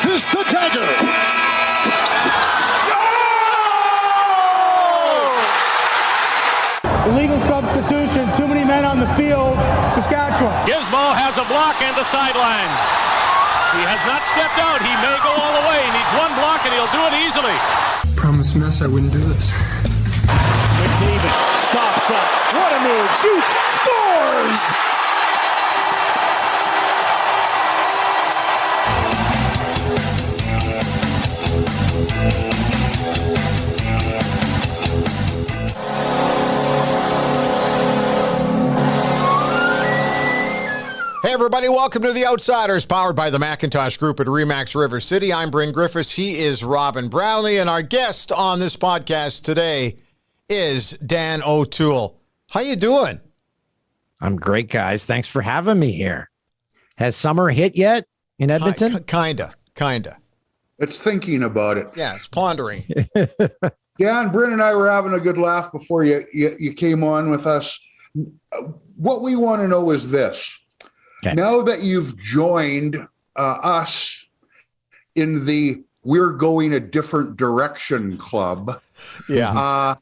uses the dagger. Illegal substitution. Too many men on the field. Saskatchewan. Gizmo has a block and the sideline. He has not stepped out. He may go all the way. He needs one block and he'll do it easily. Promise Mess I wouldn't do this. McDavid stops up. What a move. Shoots. Scores! Hey everybody, welcome to The Outsiders, powered by the Macintosh Group at Remax River City. I'm Bryn Griffiths, he is Robin Brownlee, and our guest on this podcast today is Dan O'Toole. How you doing? I'm great, guys. Thanks for having me here. Has summer hit yet in Edmonton? Kinda. It's thinking about it. Yeah, it's pondering. Yeah, and Bryn and I were having a good laugh before you came on with us. What we want to know is this. Okay. Now that you've joined us in the We're Going a Different Direction Club, yeah.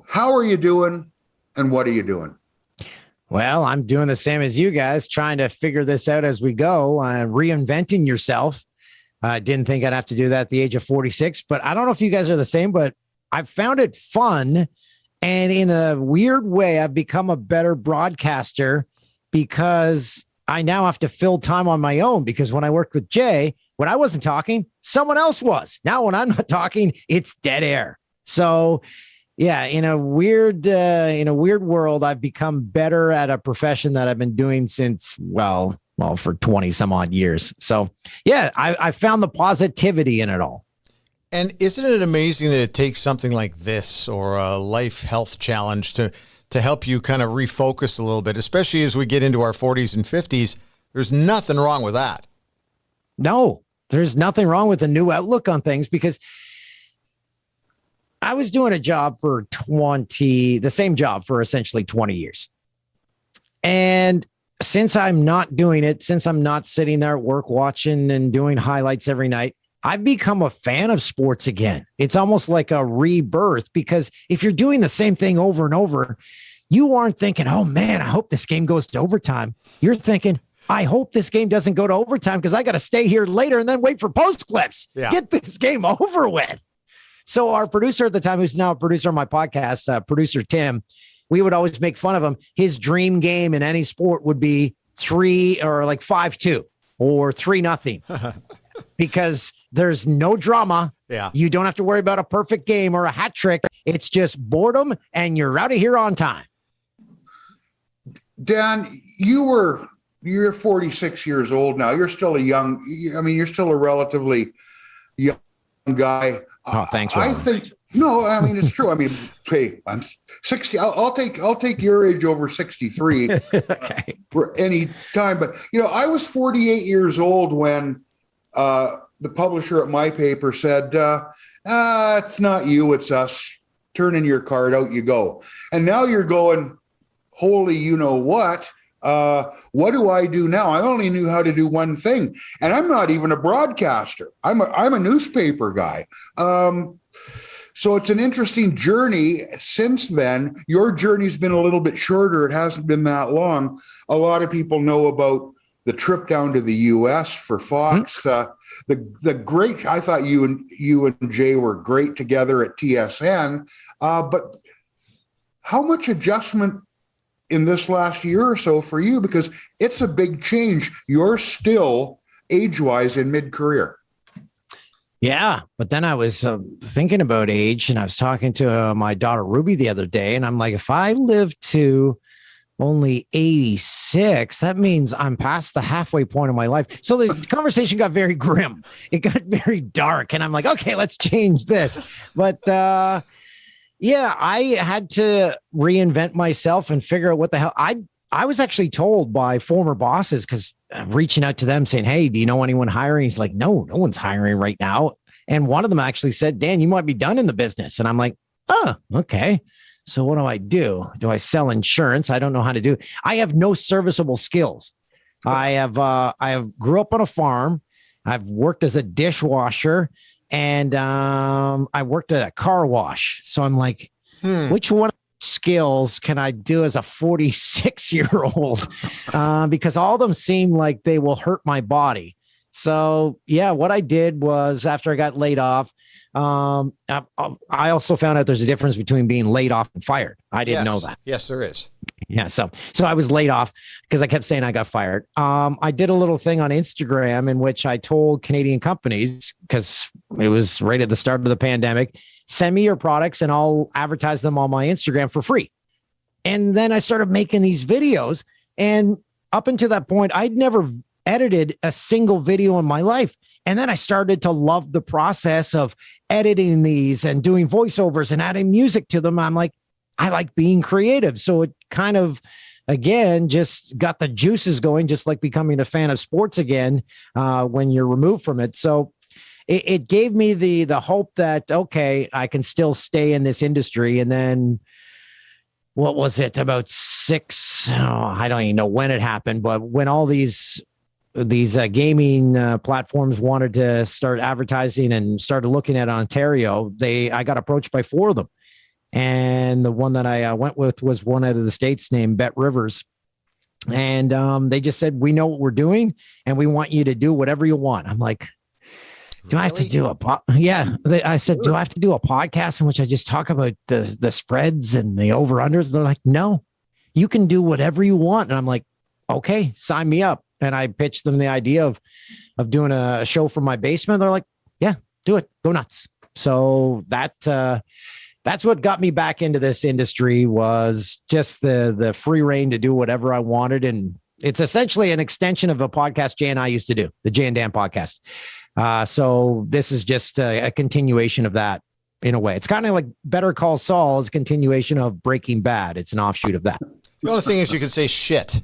How are you doing and what are you doing? Well, I'm doing the same as you guys, trying to figure this out as we go, reinventing yourself. I didn't think I'd have to do that at the age of 46, but I don't know if you guys are the same, but I've found it fun. And in a weird way, I've become a better broadcaster because I now have to fill time on my own, because when I worked with Jay, when I wasn't talking, someone else was. Now, when I'm not talking, it's dead air. So yeah, in a weird world, I've become better at a profession that I've been doing since, well, for 20 some odd years. So yeah, I found the positivity in it all. And isn't it amazing that it takes something like this or a life health challenge to help you kind of refocus a little bit, especially as we get into our 40s and 50s? There's nothing wrong with that. No, there's nothing wrong with a new outlook on things, because I was doing a job for the same job for essentially 20 years. And since I'm not doing it, since I'm not sitting there at work watching and doing highlights every night, I've become a fan of sports again. It's almost like a rebirth, because if you're doing the same thing over and over, you aren't thinking, oh man, I hope this game goes to overtime. You're thinking, I hope this game doesn't go to overtime because I got to stay here later and then wait for post clips. Yeah. Get this game over with. So our producer at the time, who's now a producer on my podcast, producer Tim, we would always make fun of him. His dream game in any sport would be 5-2 or 3-0 because there's no drama. Yeah. You don't have to worry about a perfect game or a hat trick. It's just boredom and you're out of here on time. Dan, you're 46 years old now. You're still you're still a relatively young guy. Oh, thanks, Robin. It's true. I mean, hey, I'm 60. I'll take your age over 63 okay. For any time. But, I was 48 years old when the publisher at my paper said, it's not you, it's us. Turn in your card, out you go. And now you're going, holy, you know what? What do I do now? I only knew how to do one thing, and I'm not even a broadcaster. I'm a newspaper guy. So it's an interesting journey since then. Your journey's been a little bit shorter. It hasn't been that long. A lot of people know about the trip down to the U.S. for Fox. The great. I thought you and Jay were great together at TSN. But how much adjustment in this last year or so for you? Because it's a big change. You're still age-wise in mid-career. Yeah, but then I was thinking about age, and I was talking to my daughter Ruby the other day, and I'm like, if I live to only 86, that means I'm past the halfway point of my life. So the conversation got very grim. It got very dark, and I'm like, okay, let's change this. But yeah, I had to reinvent myself and figure out what the hell. I was actually told by former bosses, because reaching out to them saying, hey, do you know anyone hiring? He's like, no one's hiring right now. And one of them actually said, Dan, you might be done in the business. And I'm like, oh, okay. So what do I do? Do I sell insurance? I don't know how to do it. I have no serviceable skills. I grew up on a farm, I've worked as a dishwasher, and I worked at a car wash. So I'm like, which one of those skills can I do as a 46-year-old? Because all of them seem like they will hurt my body. So yeah, what I did was, after I got laid off, I also found out there's a difference between being laid off and fired. I didn't know that. Yes, there is. Yeah. So I was laid off because I kept saying I got fired. I did a little thing on Instagram in which I told Canadian companies, because it was right at the start of the pandemic, send me your products and I'll advertise them on my Instagram for free. And then I started making these videos. And up until that point, I'd never edited a single video in my life. And then I started to love the process of editing these and doing voiceovers and adding music to them. I'm like, I like being creative. So it kind of, again, just got the juices going, just like becoming a fan of sports again when you're removed from it. So it gave me the hope that, okay, I can still stay in this industry. And then what was it, about I don't even know when it happened, but when all these gaming platforms wanted to start advertising and started looking at Ontario, I got approached by 4 of them. And the one that I went with was one out of the States named Bet Rivers. And they just said, we know what we're doing and we want you to do whatever you want. I'm like, do I have to do I said, do I have to do a podcast in which I just talk about the spreads and the over-unders? They're like, no, you can do whatever you want. And I'm like, okay, sign me up. And I pitched them the idea of doing a show from my basement. They're like, yeah, do it. Go nuts. So that's what got me back into this industry, was just the free reign to do whatever I wanted. And it's essentially an extension of a podcast Jay and I used to do, the Jay and Dan podcast. So this is just a continuation of that in a way. It's kind of like Better Call Saul is a continuation of Breaking Bad. It's an offshoot of that. The only thing is you can say shit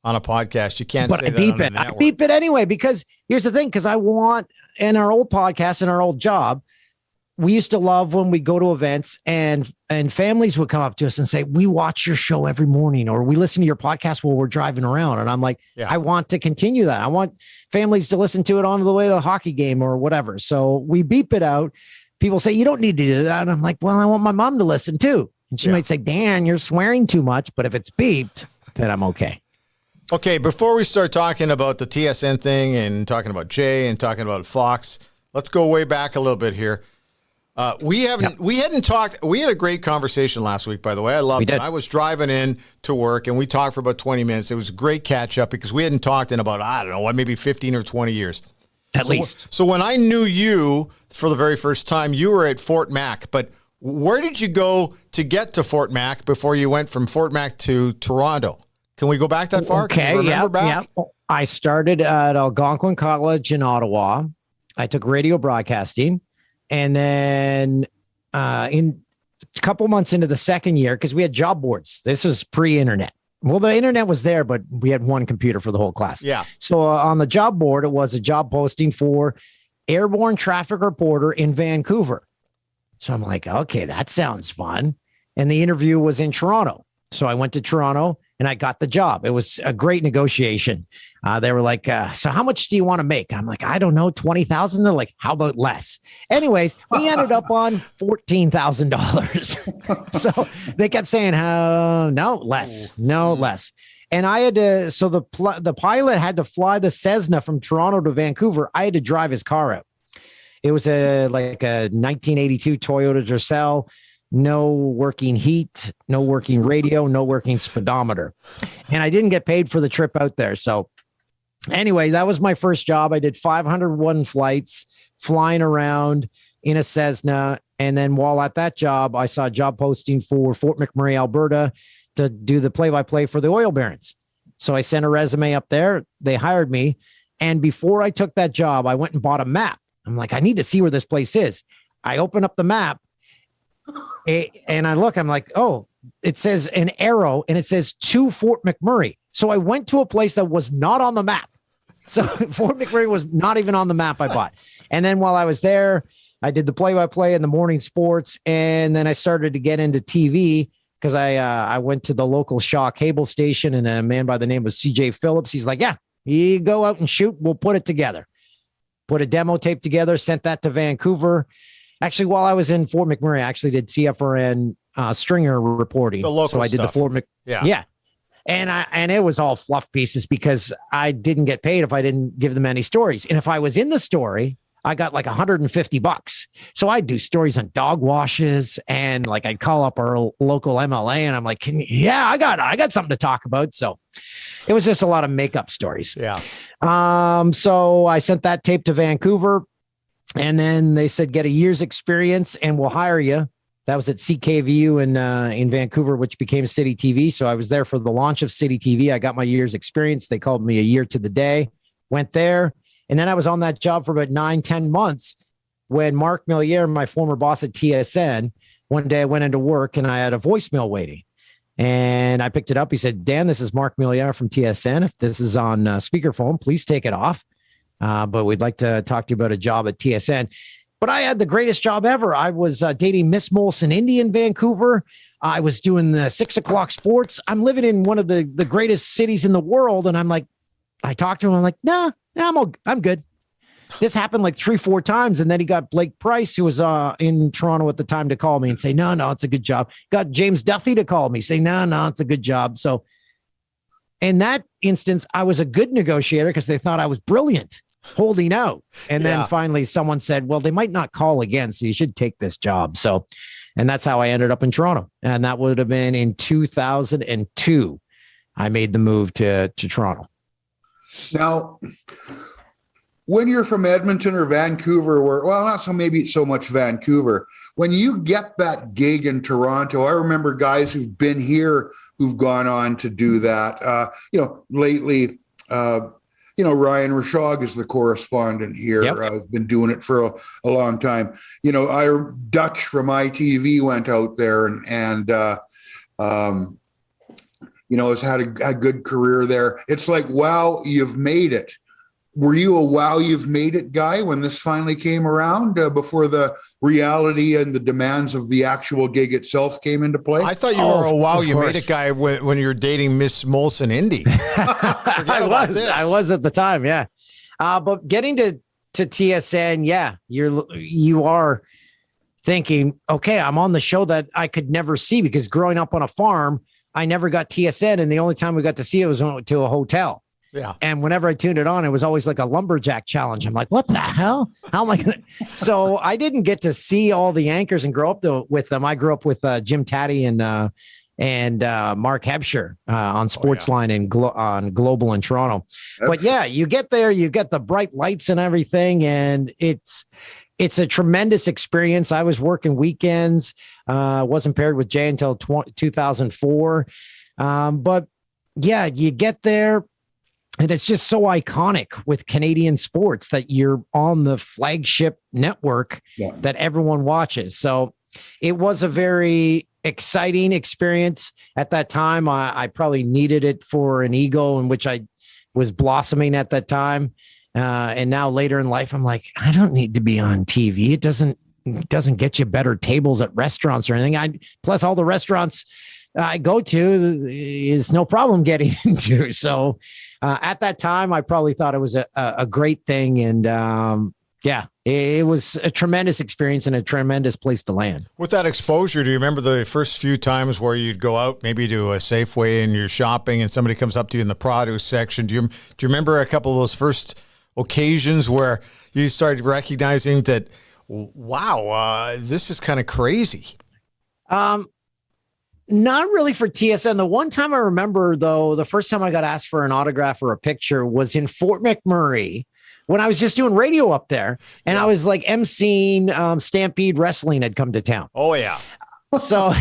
on a podcast. You can't say I that beep on the it. network. I beep it anyway, because here's the thing, because I want, in our old podcast, in our old job, we used to love when we go to events and families would come up to us and say, we watch your show every morning, or we listen to your podcast while we're driving around. And I'm like, I want to continue that. I want families to listen to it on the way to the hockey game or whatever. So we beep it out. People say, you don't need to do that. And I'm like, well, I want my mom to listen too. And she might say, Dan, you're swearing too much, but if it's beeped, then I'm okay. Okay, before we start talking about the TSN thing and talking about Jay and talking about Fox, let's go way back a little bit here. We hadn't talked. We had a great conversation last week, by the way. I loved it. I was driving in to work and we talked for about 20 minutes. It was a great catch up because we hadn't talked in about, I don't know, maybe 15 or 20 years. At least. So when I knew you for the very first time, you were at Fort Mac, but where did you go to get to Fort Mac before you went from Fort Mac to Toronto? Can we go back that far? Okay, yeah. I started at Algonquin College in Ottawa. I took radio broadcasting. And then in a couple months into the second year, because we had job boards. This was pre-internet. Well, the internet was there, but we had one computer for the whole class. Yeah. So on the job board, it was a job posting for airborne traffic reporter in Vancouver. So I'm like, okay, that sounds fun. And the interview was in Toronto. So I went to Toronto and I got the job. It was a great negotiation. They were like, so how much do you want to make? I'm like, I don't know, 20,000. They're like, how about less? Anyways, we ended up on $14,000. So they kept saying, no, less. And I had to, so the pilot had to fly the Cessna from Toronto to Vancouver. I had to drive his car out. It was a 1982 Toyota Tercel. No working heat, no working radio, no working speedometer. And I didn't get paid for the trip out there. So anyway, that was my first job. I did 501 flights flying around in a Cessna. And then while at that job, I saw a job posting for Fort McMurray, Alberta, to do the play-by-play for the oil barons. So I sent a resume up there. They hired me. And before I took that job, I went and bought a map. I'm like, I need to see where this place is. I open up the map. And I look, I'm like, oh, it says an arrow and it says to Fort McMurray. So I went to a place that was not on the map. So Fort McMurray was not even on the map I bought. And then while I was there, I did the play-by-play in the morning sports. And then I started to get into TV because I went to the local Shaw cable station, and a man by the name of CJ Phillips. He's like, yeah, you go out and shoot. We'll put it together. put a demo tape together, sent that to Vancouver. Actually, while I was in Fort McMurray, I actually did CFRN stringer reporting. The local so I did stuff. the Fort yeah. And it was all fluff pieces because I didn't get paid if I didn't give them any stories. And if I was in the story, I got like $150. So I'd do stories on dog washes and like I'd call up our local MLA and I'm like, I got something to talk about. So it was just a lot of makeup stories. Yeah. So I sent that tape to Vancouver and then they said, get a year's experience and we'll hire you. That was at CKVU in Vancouver, which became City TV. So I was there for the launch of City TV. I got my year's experience. They called me a year to the day, went there. And then I was on that job for about 9-10 months when Mark Milliere, my former boss at TSN, one day I went into work and I had a voicemail waiting. And I picked it up. He said, Dan, this is Mark Milliere from TSN. If this is on speakerphone, please take it off. But we'd like to talk to you about a job at TSN. But I had the greatest job ever. I was dating Miss Molson Indy in Vancouver. I was doing the 6 o'clock sports. I'm living in one of the greatest cities in the world. And I'm like, I talked to him. I'm like, nah, I'm good. This happened like 3-4 times. And then he got Blake Price, who was in Toronto at the time, to call me and say, no, it's a good job. Got James Duthie to call me, say, no, it's a good job. So in that instance, I was a good negotiator because they thought I was brilliant, holding out. And then finally someone said, well, they might not call again, so you should take this job. So, and that's how I ended up in Toronto. And that would have been in 2002. I made the move to Toronto. Now, when you're from Edmonton or Vancouver, not so much Vancouver, when you get that gig in Toronto, I remember guys who've been here who've gone on to do that. Lately, Ryan Rashog is the correspondent here. Yep. I've been doing it for a long time. Dutch from ITV went out there and has had a good career there. It's like, wow, you've made it. Were you a wow, you've made it guy when this finally came around before the reality and the demands of the actual gig itself came into play? I thought you were a wow, you made it guy when you were dating Miss Molson Indy. I was at the time. Yeah. But getting to TSN, you are thinking, okay, I'm on the show that I could never see because growing up on a farm, I never got TSN. And the only time we got to see it was when we went to a hotel. Yeah. And whenever I tuned it on, it was always like a lumberjack challenge. I'm like, what the hell? How am I going to? So I didn't get to see all the anchors and grow up with them. I grew up with Jim Taddy and Mark Hebscher on Sportsline and on Global in Toronto. But yeah, you get there, you get the bright lights and everything. And it's a tremendous experience. I was working weekends, wasn't paired with Jay until 2004. But yeah, you get there. And it's just so iconic with Canadian sports that you're on the flagship network that everyone watches. So it was a very exciting experience at that time. I probably needed it for an ego in which I was blossoming at that time. And now later in life, I'm like, I don't need to be on TV. It doesn't get you better tables at restaurants or anything. Plus all the restaurants I go to is no problem getting into. So at that time, I probably thought it was a great thing. And it was a tremendous experience and a tremendous place to land. With that exposure, do you remember the first few times where you'd go out maybe to a Safeway and you're shopping and somebody comes up to you in the produce section? Do you remember a couple of those first occasions where you started recognizing that, wow, this is kind of crazy? Not really for TSN. The one time I remember, though, the first time I got asked for an autograph or a picture was in Fort McMurray when I was just doing radio up there. And I was like emceeing Stampede Wrestling had come to town. Oh, yeah. So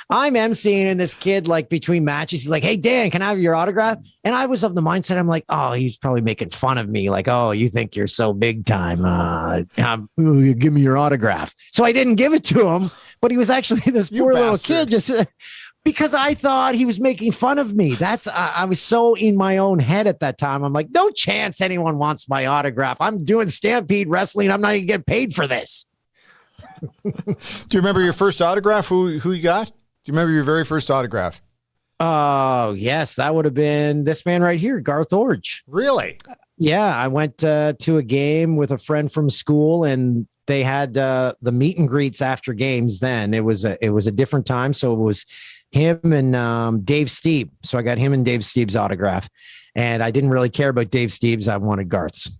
I'm emceeing and this kid, like between matches, he's like, hey, Dan, can I have your autograph? And I was of the mindset, I'm like, oh, he's probably making fun of me. Like, oh, you think you're so big time. Give me your autograph. So I didn't give it to him. But he was actually this poor little kid just because I thought he was making fun of me. I was so in my own head at that time. I'm like, no chance anyone wants my autograph. I'm doing Stampede Wrestling. I'm not even getting paid for this. Do you remember your first autograph? Who you got? Do you remember your very first autograph? Oh, yes. That would have been this man right here, Garth Orge. Really? Yeah, I went to a game with a friend from school, and they had the meet and greets after games. Then it was a different time, so it was him and Dave Steeb. So I got him and Dave Steeb's autograph, and I didn't really care about Dave Steeb's. I wanted Garth's.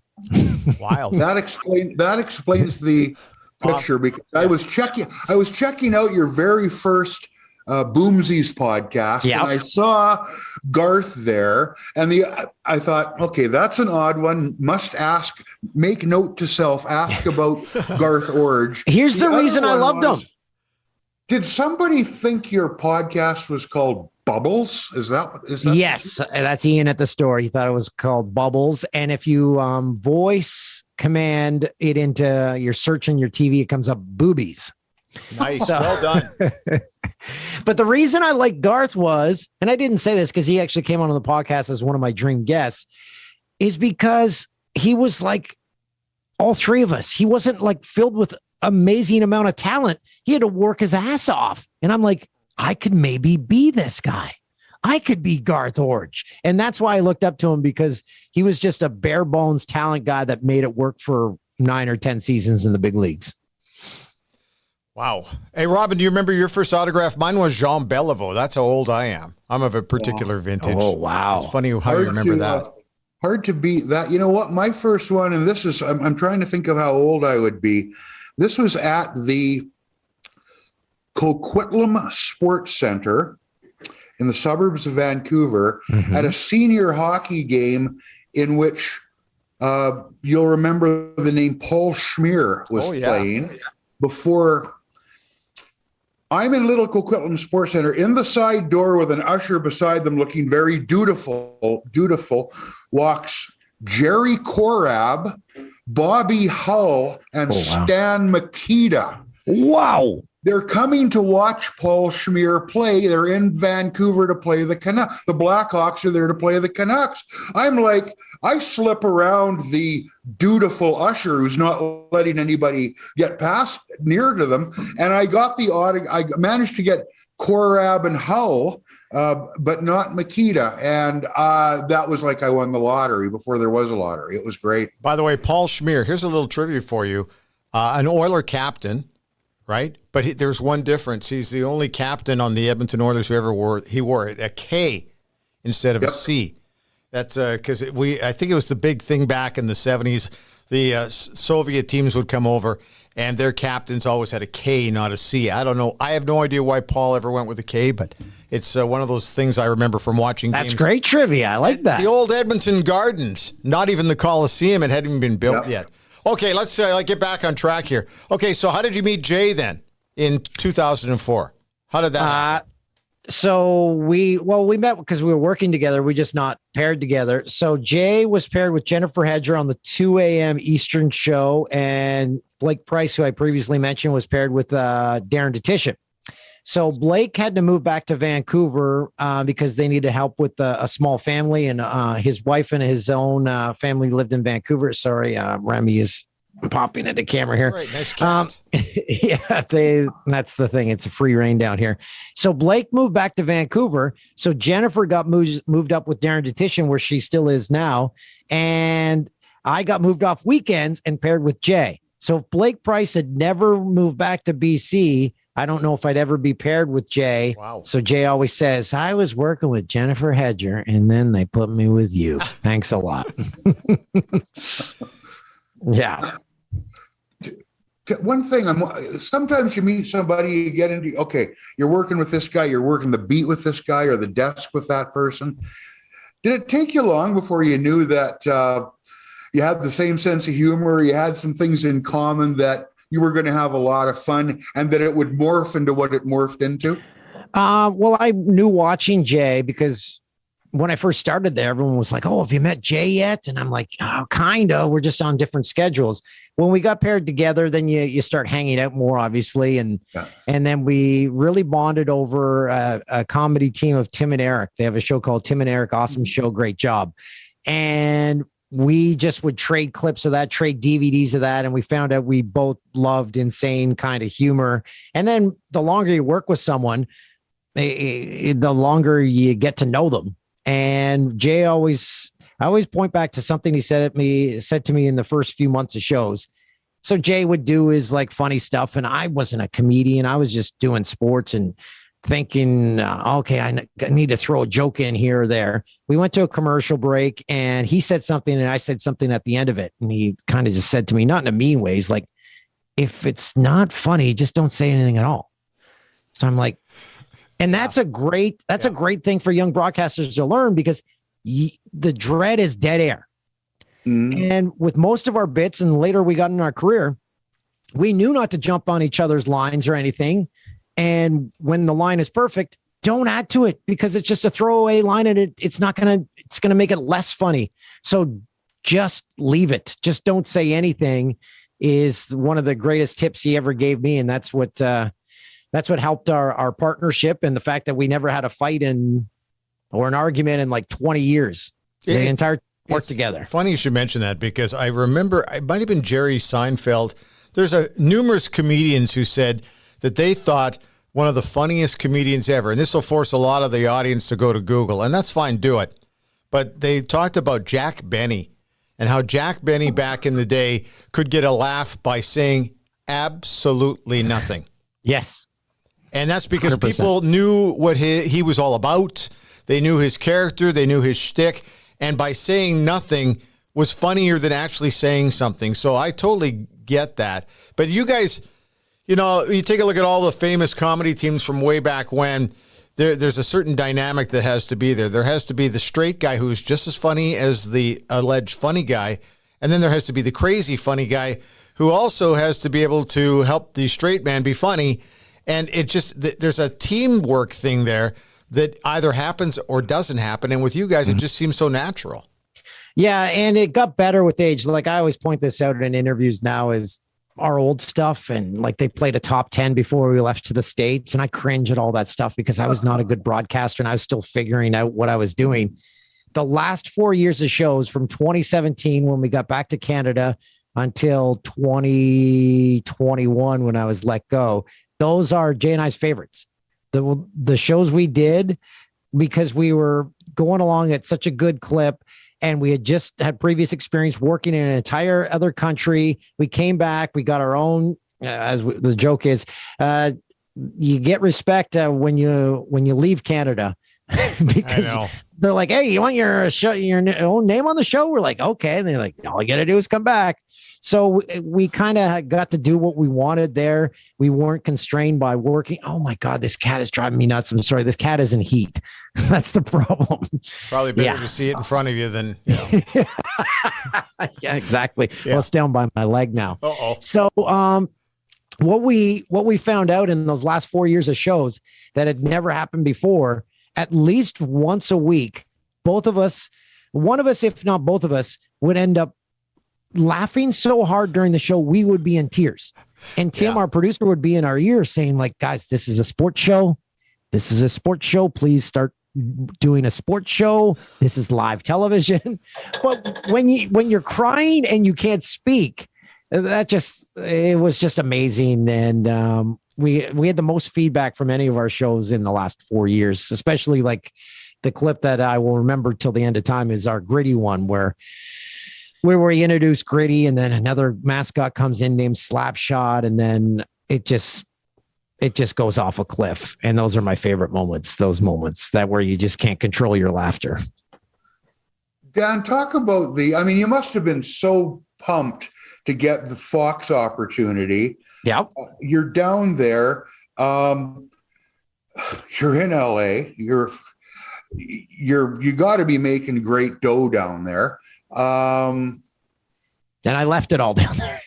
Wild. That explains the picture, because I was checking out your very first Boomsies podcast, Yep. and I saw Garth there, and I thought, okay, that's an odd one. Make note to self, ask about Garth Orge. Here's the reason I loved him. Did somebody think your podcast was called Bubbles? Is that Yes, that's Ian at the store. He thought it was called Bubbles. And if you voice command it into your search on your TV, it comes up boobies. Nice. Well done. But the reason I like Garth was, and I didn't say this because he actually came on the podcast as one of my dream guests, is because he was like all three of us. He wasn't like filled with amazing amount of talent. He had to work his ass off. And I'm like, I could maybe be this guy. I could be Garth Orge. And that's why I looked up to him, because he was just a bare bones talent guy that made it work for 9 or 10 seasons in the big leagues. Wow. Hey, Robin, do you remember your first autograph? Mine was Jean Beliveau. That's how old I am. I'm of a particular vintage. Oh, wow. It's funny how you remember that. Hard to beat that. You know what? My first one, and this is, I'm trying to think of how old I would be. This was at the Coquitlam Sports Center in the suburbs of Vancouver, at a senior hockey game in which you'll remember the name Paul Schmier was playing before. I'm in Little Coquitlam Sports Center in the side door with an usher beside them looking very dutiful, walks Jerry Korab, Bobby Hull, and Stan Mikita. Wow. They're coming to watch Paul Schmier play. They're in Vancouver to play the Canucks. The Blackhawks are there to play the Canucks. I'm like, I slip around the dutiful usher who's not letting anybody get past near to them. And I got the I managed to get Korab and Hull, but not Mikita. And that was like I won the lottery before there was a lottery. It was great. By the way, Paul Schmier, here's a little trivia for you. An Oiler captain, right? But there's one difference. He's the only captain on the Edmonton Oilers who ever wore a K instead of a C. That's because I think it was the big thing back in the 70s. The Soviet teams would come over, and their captains always had a K, not a C. I don't know. I have no idea why Paul ever went with a K, but it's one of those things I remember from watching games. That's great trivia. I like that. The old Edmonton Gardens, not even the Coliseum. It hadn't even been built yet. Okay, let's get back on track here. Okay, so how did you meet Jay then in 2004? How did that happen? So we met because we were working together. We just not paired together. So Jay was paired with Jennifer Hedger on the 2 a.m. Eastern show, and Blake Price, who I previously mentioned, was paired with Darren Detition. So Blake had to move back to Vancouver because they needed help with a small family, and his wife and his own family lived in Vancouver. Sorry, Remy is popping into camera here. Right, nice cat. That's the thing. It's a free reign down here. So Blake moved back to Vancouver. So Jennifer got moved up with Darren Detition, where she still is now. And I got moved off weekends and paired with Jay. So if Blake Price had never moved back to BC, I don't know if I'd ever be paired with Jay. Wow. So Jay always says, I was working with Jennifer Hedger, and then they put me with you. Thanks a lot. Yeah. One thing, sometimes you meet somebody, you get into, okay, you're working with this guy, you're working the beat with this guy or the desk with that person. Did it take you long before you knew that you had the same sense of humor, you had some things in common, that you were going to have a lot of fun, and that it would morph into what it morphed into? Well, I knew watching Jay, because when I first started there, everyone was like, oh, have you met Jay yet? And I'm like, oh, kind of. We're just on different schedules. When we got paired together, then you start hanging out more, obviously. And then we really bonded over a comedy team of Tim and Eric. They have a show called Tim and Eric. Awesome show. Great job. And we just would trade clips of that, trade DVDs of that. And we found out we both loved insane kind of humor. And then the longer you work with someone, the longer you get to know them. And Jay always I always point back to something he said to me in the first few months of shows. So Jay would do his like funny stuff, and I wasn't a comedian. I was just doing sports and thinking, okay, I need to throw a joke in here or there. We went to a commercial break, and he said something, and I said something at the end of it. And he kind of just said to me, not in a mean way, he's like, if it's not funny, just don't say anything at all. So I'm like, and that's a great thing for young broadcasters to learn, because the dread is dead air. And with most of our bits, and later we got in our career, we knew not to jump on each other's lines or anything. And when the line is perfect, don't add to it, because it's just a throwaway line, and it's going to make it less funny. So just leave it. Just don't say anything is one of the greatest tips he ever gave me. And that's what helped our partnership, and the fact that we never had a fight or an argument in like 20 years. The entire work together. Funny you should mention that, because I remember it might have been Jerry Seinfeld. There's numerous comedians who said that they thought one of the funniest comedians ever, and this will force a lot of the audience to go to Google, and that's fine, do it. But they talked about Jack Benny, and how Jack Benny back in the day could get a laugh by saying absolutely nothing. Yes. And that's because 100%. People knew what he was all about. They knew his character. They knew his shtick. And by saying nothing was funnier than actually saying something. So I totally get that. But you guys, you take a look at all the famous comedy teams from way back when. There's a certain dynamic that has to be there. There has to be the straight guy who's just as funny as the alleged funny guy. And then there has to be the crazy funny guy who also has to be able to help the straight man be funny. And it just, there's a teamwork thing there that either happens or doesn't happen. And with you guys, it just seems so natural. Yeah. And it got better with age. Like I always point this out in interviews now, is our old stuff. And like they played a top 10 before we left to the States. And I cringe at all that stuff, because I was not a good broadcaster and I was still figuring out what I was doing. The last 4 years of shows, from 2017, when we got back to Canada, until 2021, when I was let go, those are Jay and I's favorites. The shows we did, because we were going along at such a good clip, and we had just had previous experience working in an entire other country. We came back, we got our own, the joke is, you get respect when you leave Canada, because they're like, hey, you want your own name on the show? We're like, okay. And they're like, all you got to do is come back. So we kind of got to do what we wanted there. We weren't constrained by working. Oh my God, this cat is driving me nuts. I'm sorry. This cat is in heat. That's the problem. Probably better to see it in front of you than, Yeah, exactly. Yeah. Well, it's down by my leg now. Uh-oh. So, what we found out in those last 4 years of shows that had never happened before, at least once a week, one of us, if not both of us, would end up laughing so hard during the show we would be in tears. And Tim, our producer, would be in our ear saying, like, guys, this is a sports show. This is a sports show. Please start doing a sports show. This is live television. But when you're crying and you can't speak, it was just amazing. And we had the most feedback from any of our shows in the last 4 years, especially like the clip that I will remember till the end of time is our Gritty one, where we introduced Gritty, and then another mascot comes in named Slapshot, and then it just goes off a cliff. And those are my favorite moments, those moments that where you just can't control your laughter. Dan, talk about you must have been so pumped to get the Fox opportunity. Yeah. You're down there. You're in LA. You got to be making great dough down there. And I left it all down there.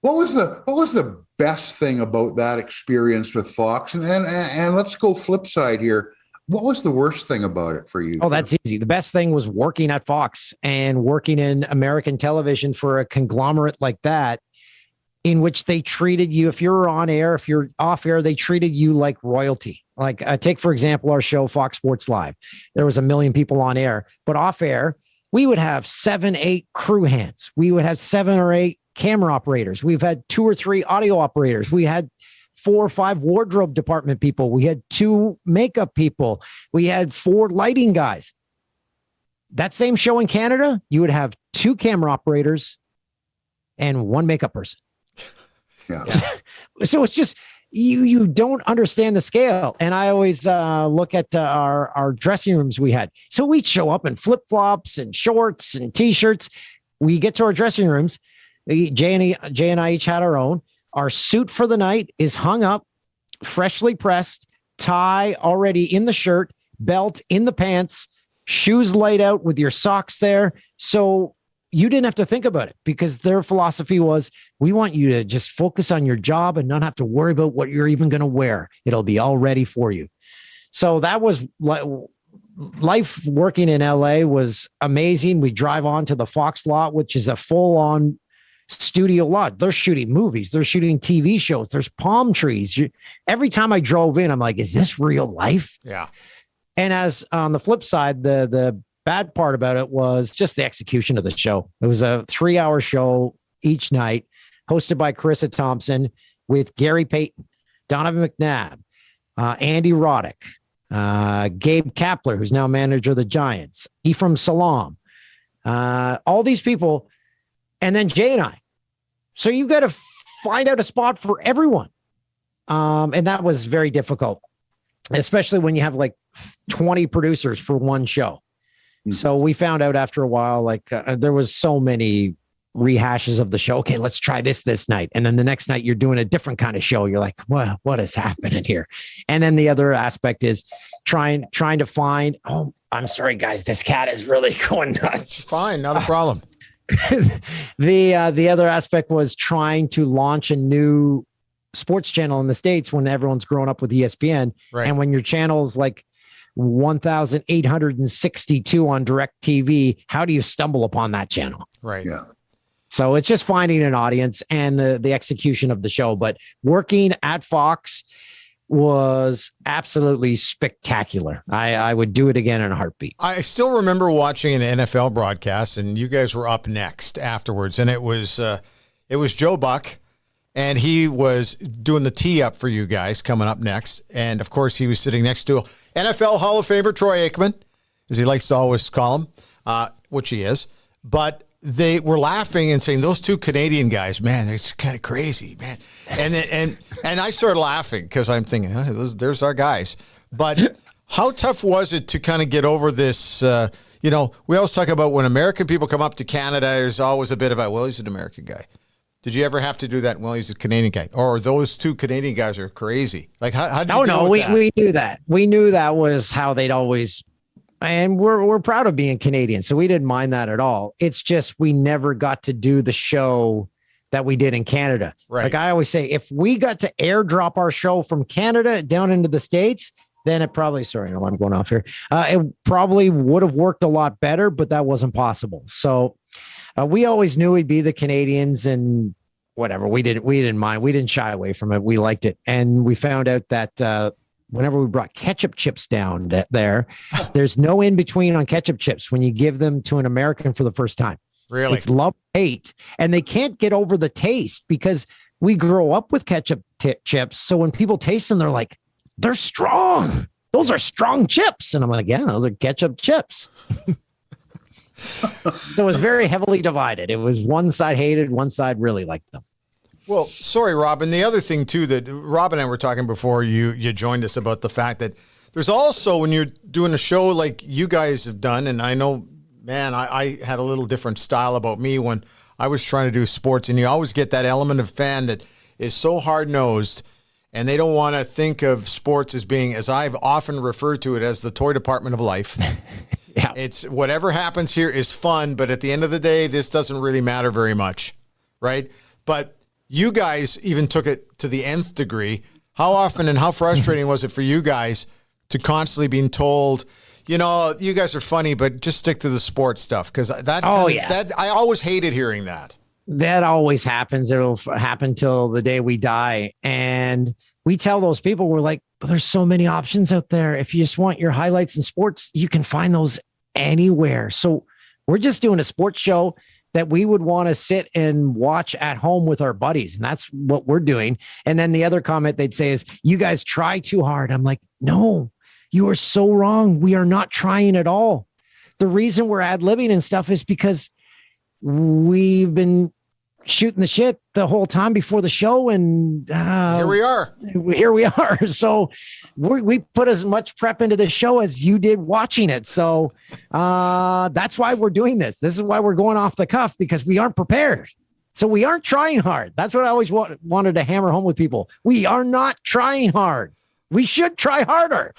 What was the best thing about that experience with Fox? And let's go flip side here. What was the worst thing about it for you? Oh, that's easy. The best thing was working at Fox and working in American television for a conglomerate like that, in which they treated you, if you're on air, if you're off air, they treated you like royalty. Like take, for example, our show, Fox Sports Live. There was 1 million people on air, but off air, we would have 7, 8 crew hands. We would have 7 or 8 camera operators. We've had 2 or 3 audio operators. We had 4 or 5 wardrobe department people. We had 2 makeup people. We had 4 lighting guys. That same show in Canada, you would have 2 camera operators and 1 makeup person. Yeah. So it's just, you don't understand the scale. And I always look at our dressing rooms we had. So we'd show up in flip-flops and shorts and T-shirts. We get to our dressing rooms. Jay and I each had our own. Our suit for the night is hung up, freshly pressed, tie already in the shirt, belt in the pants, shoes laid out with your socks there. So you didn't have to think about it, because their philosophy was, we want you to just focus on your job and not have to worry about what you're even going to wear. It'll be all ready for you. So that was life working in LA was amazing. We drive on to the Fox lot, which is a full on studio lot. They're shooting movies. They're shooting TV shows. There's palm trees. Every time I drove in, I'm like, is this real life? Yeah. And as on the flip side, the bad part about it was just the execution of the show. It was a 3-hour show each night, hosted by Carissa Thompson, with Gary Payton, Donovan McNabb, Andy Roddick, Gabe Kapler, who's now manager of the Giants, Ephraim Salam, all these people, and then Jay and I. So you've got to find out a spot for everyone. And that was very difficult, especially when you have like 20 producers for one show. So we found out after a while, like there was so many rehashes of the show. Okay, let's try this night. And then the next night you're doing a different kind of show. You're like, what is happening here? And then the other aspect is trying to find, oh, I'm sorry, guys, this cat is really going nuts. It's fine. Not a problem. The other aspect was trying to launch a new sports channel in the States when everyone's grown up with ESPN. Right. And when your channel's like 1,862 on DirecTV, how do you stumble upon that channel? Right. Yeah. So it's just finding an audience and the execution of the show. But working at Fox was absolutely spectacular. I would do it again in a heartbeat. I still remember watching an NFL broadcast, and you guys were up next afterwards, and it was Joe Buck, and he was doing the tee up for you guys coming up next. And of course, he was sitting next to NFL Hall of Famer Troy Aikman, as he likes to always call him, which he is. But they were laughing and saying, those 2 Canadian guys, man, it's kind of crazy, man. And I started laughing because I'm thinking, there's our guys. But how tough was it to kind of get over this? We always talk about when American people come up to Canada, there's always a bit of well, he's an American guy. Did you ever have to do that? Well, he's a Canadian guy. Or those 2 Canadian guys are crazy. Like, how did you deal with that? We knew that. We knew that was how they'd always, and we're proud of being Canadian, so we didn't mind that at all. It's just we never got to do the show that we did in Canada. Right. Like I always say, if we got to airdrop our show from Canada down into the States, then it probably, sorry, I'm going off here. It probably would have worked a lot better, but that wasn't possible. So we always knew we'd be the Canadians, and whatever. We didn't mind. We didn't shy away from it. We liked it. And we found out that whenever we brought ketchup chips down there's no in between on ketchup chips when you give them to an American for the first time. Really? It's love, hate. And they can't get over the taste because we grow up with ketchup chips. So when people taste them, they're like, they're strong. Those are strong chips. And I'm like, yeah, those are ketchup chips. So it was very heavily divided. It was one side hated, one side really liked them. Well, sorry, Rob. And the other thing, too, that Rob and I were talking before you joined us about the fact that there's also, when you're doing a show like you guys have done, and I know, man, I had a little different style about me when I was trying to do sports, and you always get that element of fan that is so hard-nosed, and they don't want to think of sports as being, as I've often referred to it, as the toy department of life. Yeah. It's whatever happens here is fun, but at the end of the day, this doesn't really matter very much, right? But you guys even took it to the nth degree. How often and how frustrating was it for you guys to constantly being told, you guys are funny, but just stick to the sports stuff? Because that I always hated hearing that. That always happens. It'll happen till the day we die. And we tell those people, we're like, there's so many options out there. If you just want your highlights in sports, you can find those anywhere. So we're just doing a sports show. that we would want to sit and watch at home with our buddies. And that's what we're doing. And then the other comment they'd say is, you guys try too hard. I'm like, no, you are so wrong. We are not trying at all. The reason we're ad-libbing and stuff is because we've been shooting the shit the whole time before the show. And here we are. So we put as much prep into the show as you did watching it. So that's why we're doing this. This is why we're going off the cuff, because we aren't prepared. So we aren't trying hard. That's what I always wanted to hammer home with people. We are not trying hard. We should try harder.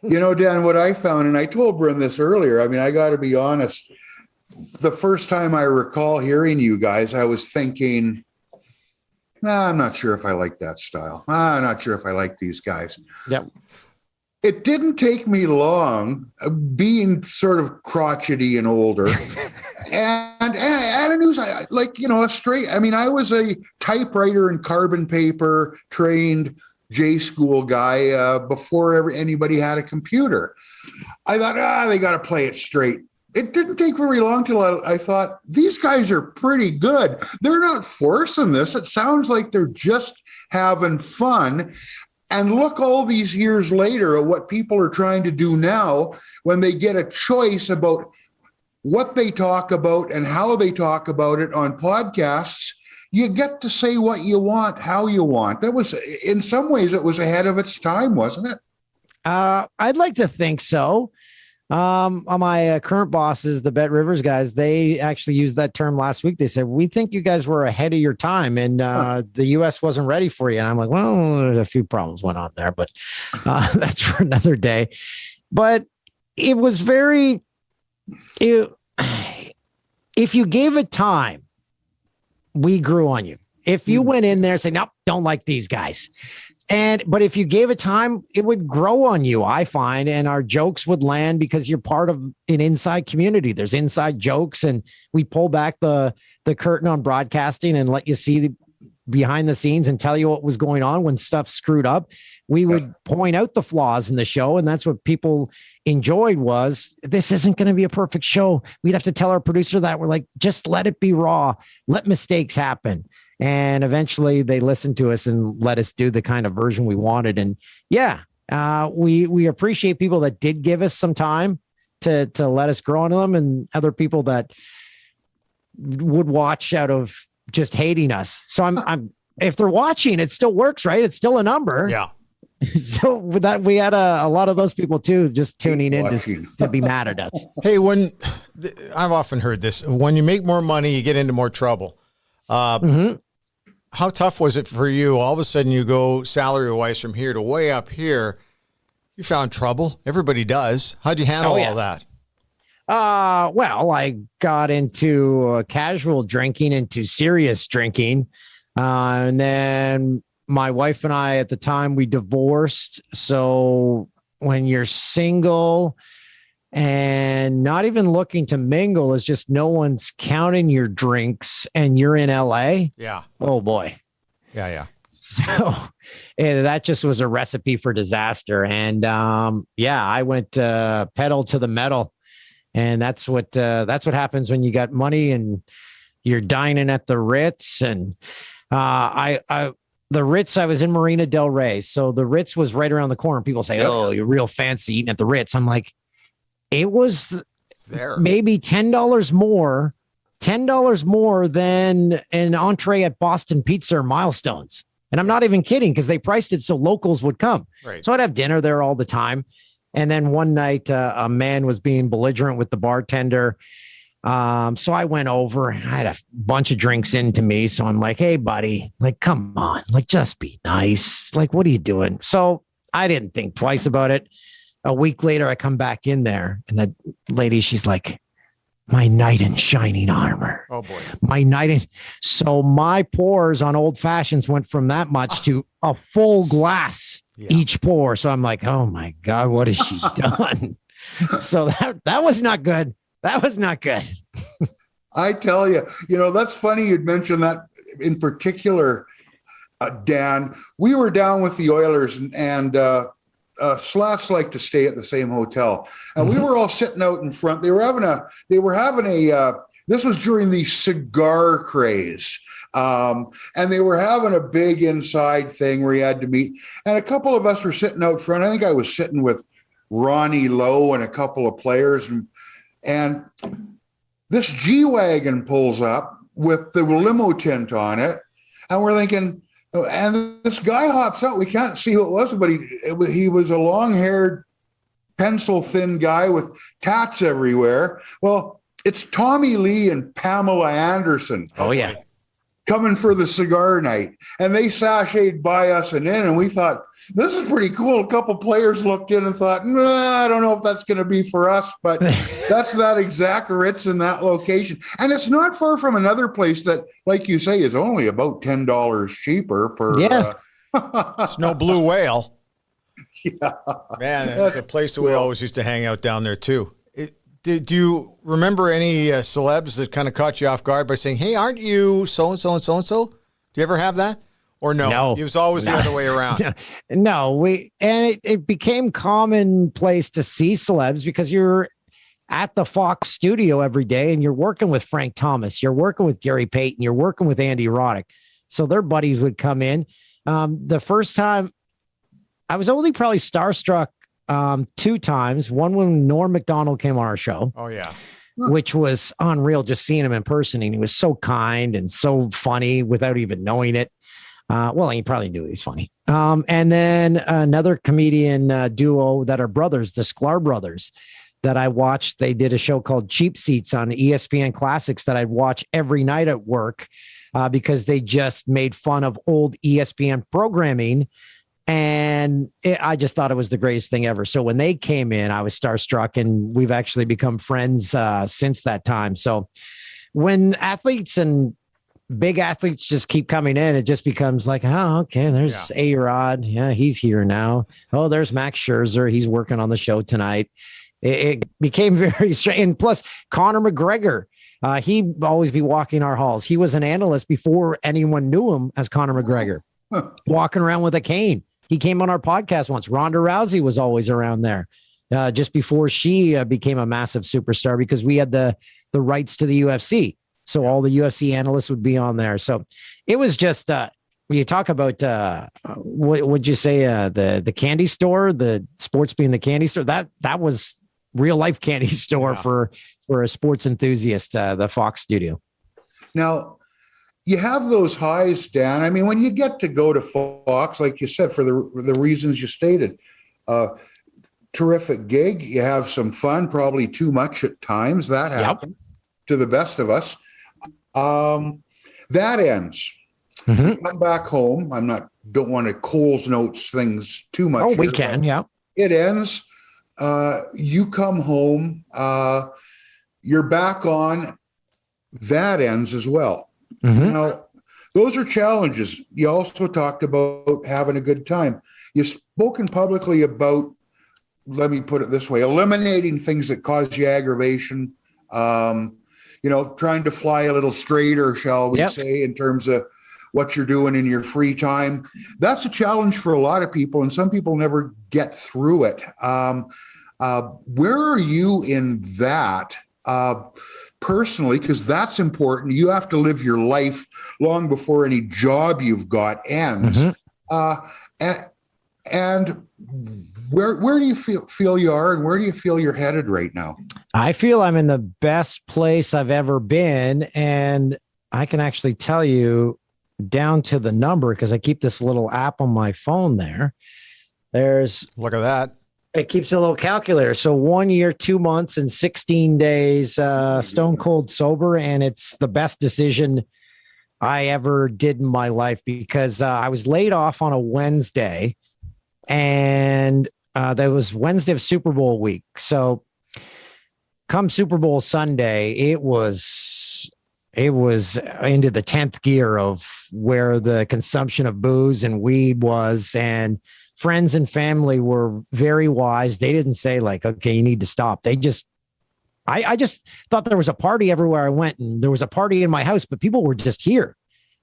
You know, Dan, what I found, and I told Bryn this earlier, I mean, I got to be honest. The first time I recall hearing you guys, I was thinking, I'm not sure if I like that style. I'm not sure if I like these guys. Yep. It didn't take me long, being sort of crotchety and older, and a news, like, you know, I was a typewriter and carbon paper trained J school guy before anybody had a computer. I thought, they got to play it straight. It didn't take very long till I thought, these guys are pretty good. They're not forcing this. It sounds like they're just having fun. And look, all these years later, at what people are trying to do now when they get a choice about what they talk about and how they talk about it on podcasts. You get to say what you want, how you want. That was, in some ways, it was ahead of its time, wasn't it? I'd like to think so. My current bosses, the Bet Rivers guys, they actually used that term last week. They said, we think you guys were ahead of your time and the U.S. wasn't ready for you. And I'm like, well, a few problems went on there, but that's for another day. But it was if you gave it time, we grew on you. If you went in there and said, nope, don't like these guys. But if you gave it time, it would grow on you, I find, and our jokes would land because you're part of an inside community. There's inside jokes, and we pull back the curtain on broadcasting and let you see the behind the scenes and tell you what was going on when stuff screwed up. We would point out the flaws in the show, and that's what people enjoyed. Was this isn't going to be a perfect show. We'd have to tell our producer that. We're like, just let it be raw, let mistakes happen. And eventually they listened to us and let us do the kind of version we wanted. And we appreciate people that did give us some time to let us grow into them, and other people that would watch out of just hating us. So I'm if they're watching, it still works, right? It's still a number. Yeah. So with that, we had a lot of those people too, just tuning in to be mad at us. Hey, I've often heard this, when you make more money, you get into more trouble. How tough was it for you? All of a sudden you go salary-wise from here to way up here. You found trouble. Everybody does. How'd you handle all that? Well, I got into casual drinking, into serious drinking. And then my wife and I, at the time, we divorced. So when you're single and not even looking to mingle, is just no one's counting your drinks and you're in LA. Yeah. Oh boy. Yeah. So that just was a recipe for disaster. And I went pedal to the metal. And that's what happens when you got money and you're dining at the Ritz. And the Ritz, I was in Marina Del Rey. So the Ritz was right around the corner. People say, oh, you're real fancy eating at the Ritz. I'm like, it was maybe $10 more than an entree at Boston Pizza or Milestones. And I'm not even kidding, because they priced it so locals would come. Right. So I'd have dinner there all the time. And then one night, a man was being belligerent with the bartender. So I went over and I had a bunch of drinks into me. So I'm like, hey, buddy, like, come on, like, just be nice. Like, what are you doing? So I didn't think twice about it. A week later, I come back in there, and that lady, she's like, my knight in shining armor. Oh boy. So my pours on old fashions went from that much to a full glass each pour. So I'm like, oh my God, what has she done? So that was not good. That was not good. I tell you, that's funny you'd mention that in particular, Dan. We were down with the Oilers, and Slats like to stay at the same hotel, and we were all sitting out in front. They were having a this was during the cigar craze. And they were having a big inside thing where you had to meet. And a couple of us were sitting out front. I think I was sitting with Ronnie Lowe and a couple of players. And this G-Wagon pulls up with the limo tint on it. And we're thinking, and this guy hops out. We can't see who it was, but he was a long-haired, pencil-thin guy with tats everywhere. Well, it's Tommy Lee and Pamela Anderson. Oh, yeah. Coming for the cigar night. And they sashayed by us and in, and we thought, this is pretty cool. A couple players looked in and thought, nah, I don't know if that's going to be for us, but that's that exact Ritz in that location. And it's not far from another place that, like you say, is only about $10 cheaper per. Yeah. It's no Blue Whale. Yeah. Man, it's a place that we always used to hang out down there too. Do you remember any celebs that kind of caught you off guard by saying, hey, aren't you so-and-so and so-and-so? Do you ever have that? Or no? No. It was always the other way around. No, it became commonplace to see celebs because you're at the Fox studio every day and you're working with Frank Thomas, you're working with Gary Payton, you're working with Andy Roddick. So their buddies would come in. The first time I was only probably starstruck 2 times. One when Norm Macdonald came on our show. Oh, yeah. Which was unreal, just seeing him in person. And he was so kind and so funny without even knowing it. Well, he probably knew he was funny. And then another comedian duo that are brothers, the Sklar brothers, that I watched. They did a show called Cheap Seats on ESPN Classics that I'd watch every night at work because they just made fun of old ESPN programming. And I just thought it was the greatest thing ever. So when they came in, I was starstruck, and we've actually become friends since that time. So when athletes and big athletes just keep coming in, it just becomes like, oh, okay, there's A-Rod. Yeah, he's here now. Oh, there's Max Scherzer. He's working on the show tonight. It became very strange. And plus, Conor McGregor, he'd always be walking our halls. He was an analyst before anyone knew him as Conor McGregor, walking around with a cane. He came on our podcast once. Ronda Rousey was always around there just before she became a massive superstar because we had the rights to the UFC. So all the UFC analysts would be on there. So it was just when you talk about what would you say the candy store, the sports being the candy store, that was real life candy store for a sports enthusiast, the Fox studio. Now, you have those highs, Dan. I mean, when you get to go to Fox, like you said, for the reasons you stated, terrific gig. You have some fun, probably too much at times. That happens to the best of us. That ends. Mm-hmm. Come back home. Don't want to Coles Notes things too much. Oh, we can. Yeah. It ends. You come home. You're back on. That ends as well. Mm-hmm. Now, those are challenges. You also talked about having a good time. You've spoken publicly about, let me put it this way, eliminating things that cause you aggravation, trying to fly a little straighter, shall we say, in terms of what you're doing in your free time. That's a challenge for a lot of people, and some people never get through it. Where are you in that? Personally, because that's important. You have to live your life long before any job you've got ends. Mm-hmm. And where do you feel you are, and where do you feel you're headed right now? I feel I'm in the best place I've ever been, and I can actually tell you down to the number because I keep this little app on my phone there. Look at that. It keeps a little calculator. So 1 year, 2 months, and 16 days, stone cold sober. And it's the best decision I ever did in my life because I was laid off on a Wednesday, and that was Wednesday of Super Bowl week. So come Super Bowl Sunday, it was into the 10th gear of where the consumption of booze and weed was. And friends and family were very wise. They didn't say like, okay, you need to stop. They just, I just thought there was a party everywhere I went, and there was a party in my house, but people were just here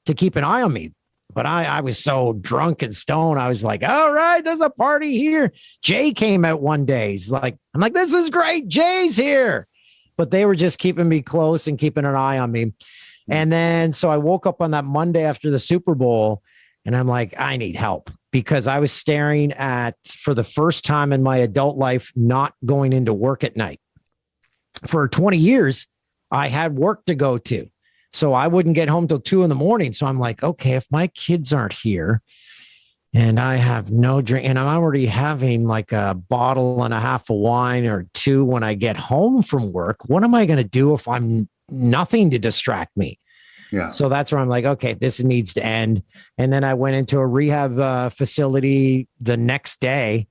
to keep an eye on me. But I was so drunk and stoned. I was like, all right, there's a party here. Jay came out one day. He's like, I'm like, this is great. Jay's here. but they were just keeping me close and keeping an eye on me. And then, so I woke up on that Monday after the Super Bowl and I'm like, I need help, because I was staring at, for the first time in my adult life, not going into work at night. For 20 years, I had work to go to. So I wouldn't get home till 2 a.m. So I'm like, okay, if my kids aren't here and I have no drink and I'm already having like a bottle and a half of wine or two when I get home from work, what am I going to do if I'm nothing to distract me? Yeah. So that's where I'm like, okay, this needs to end. And then I went into a rehab facility the next day,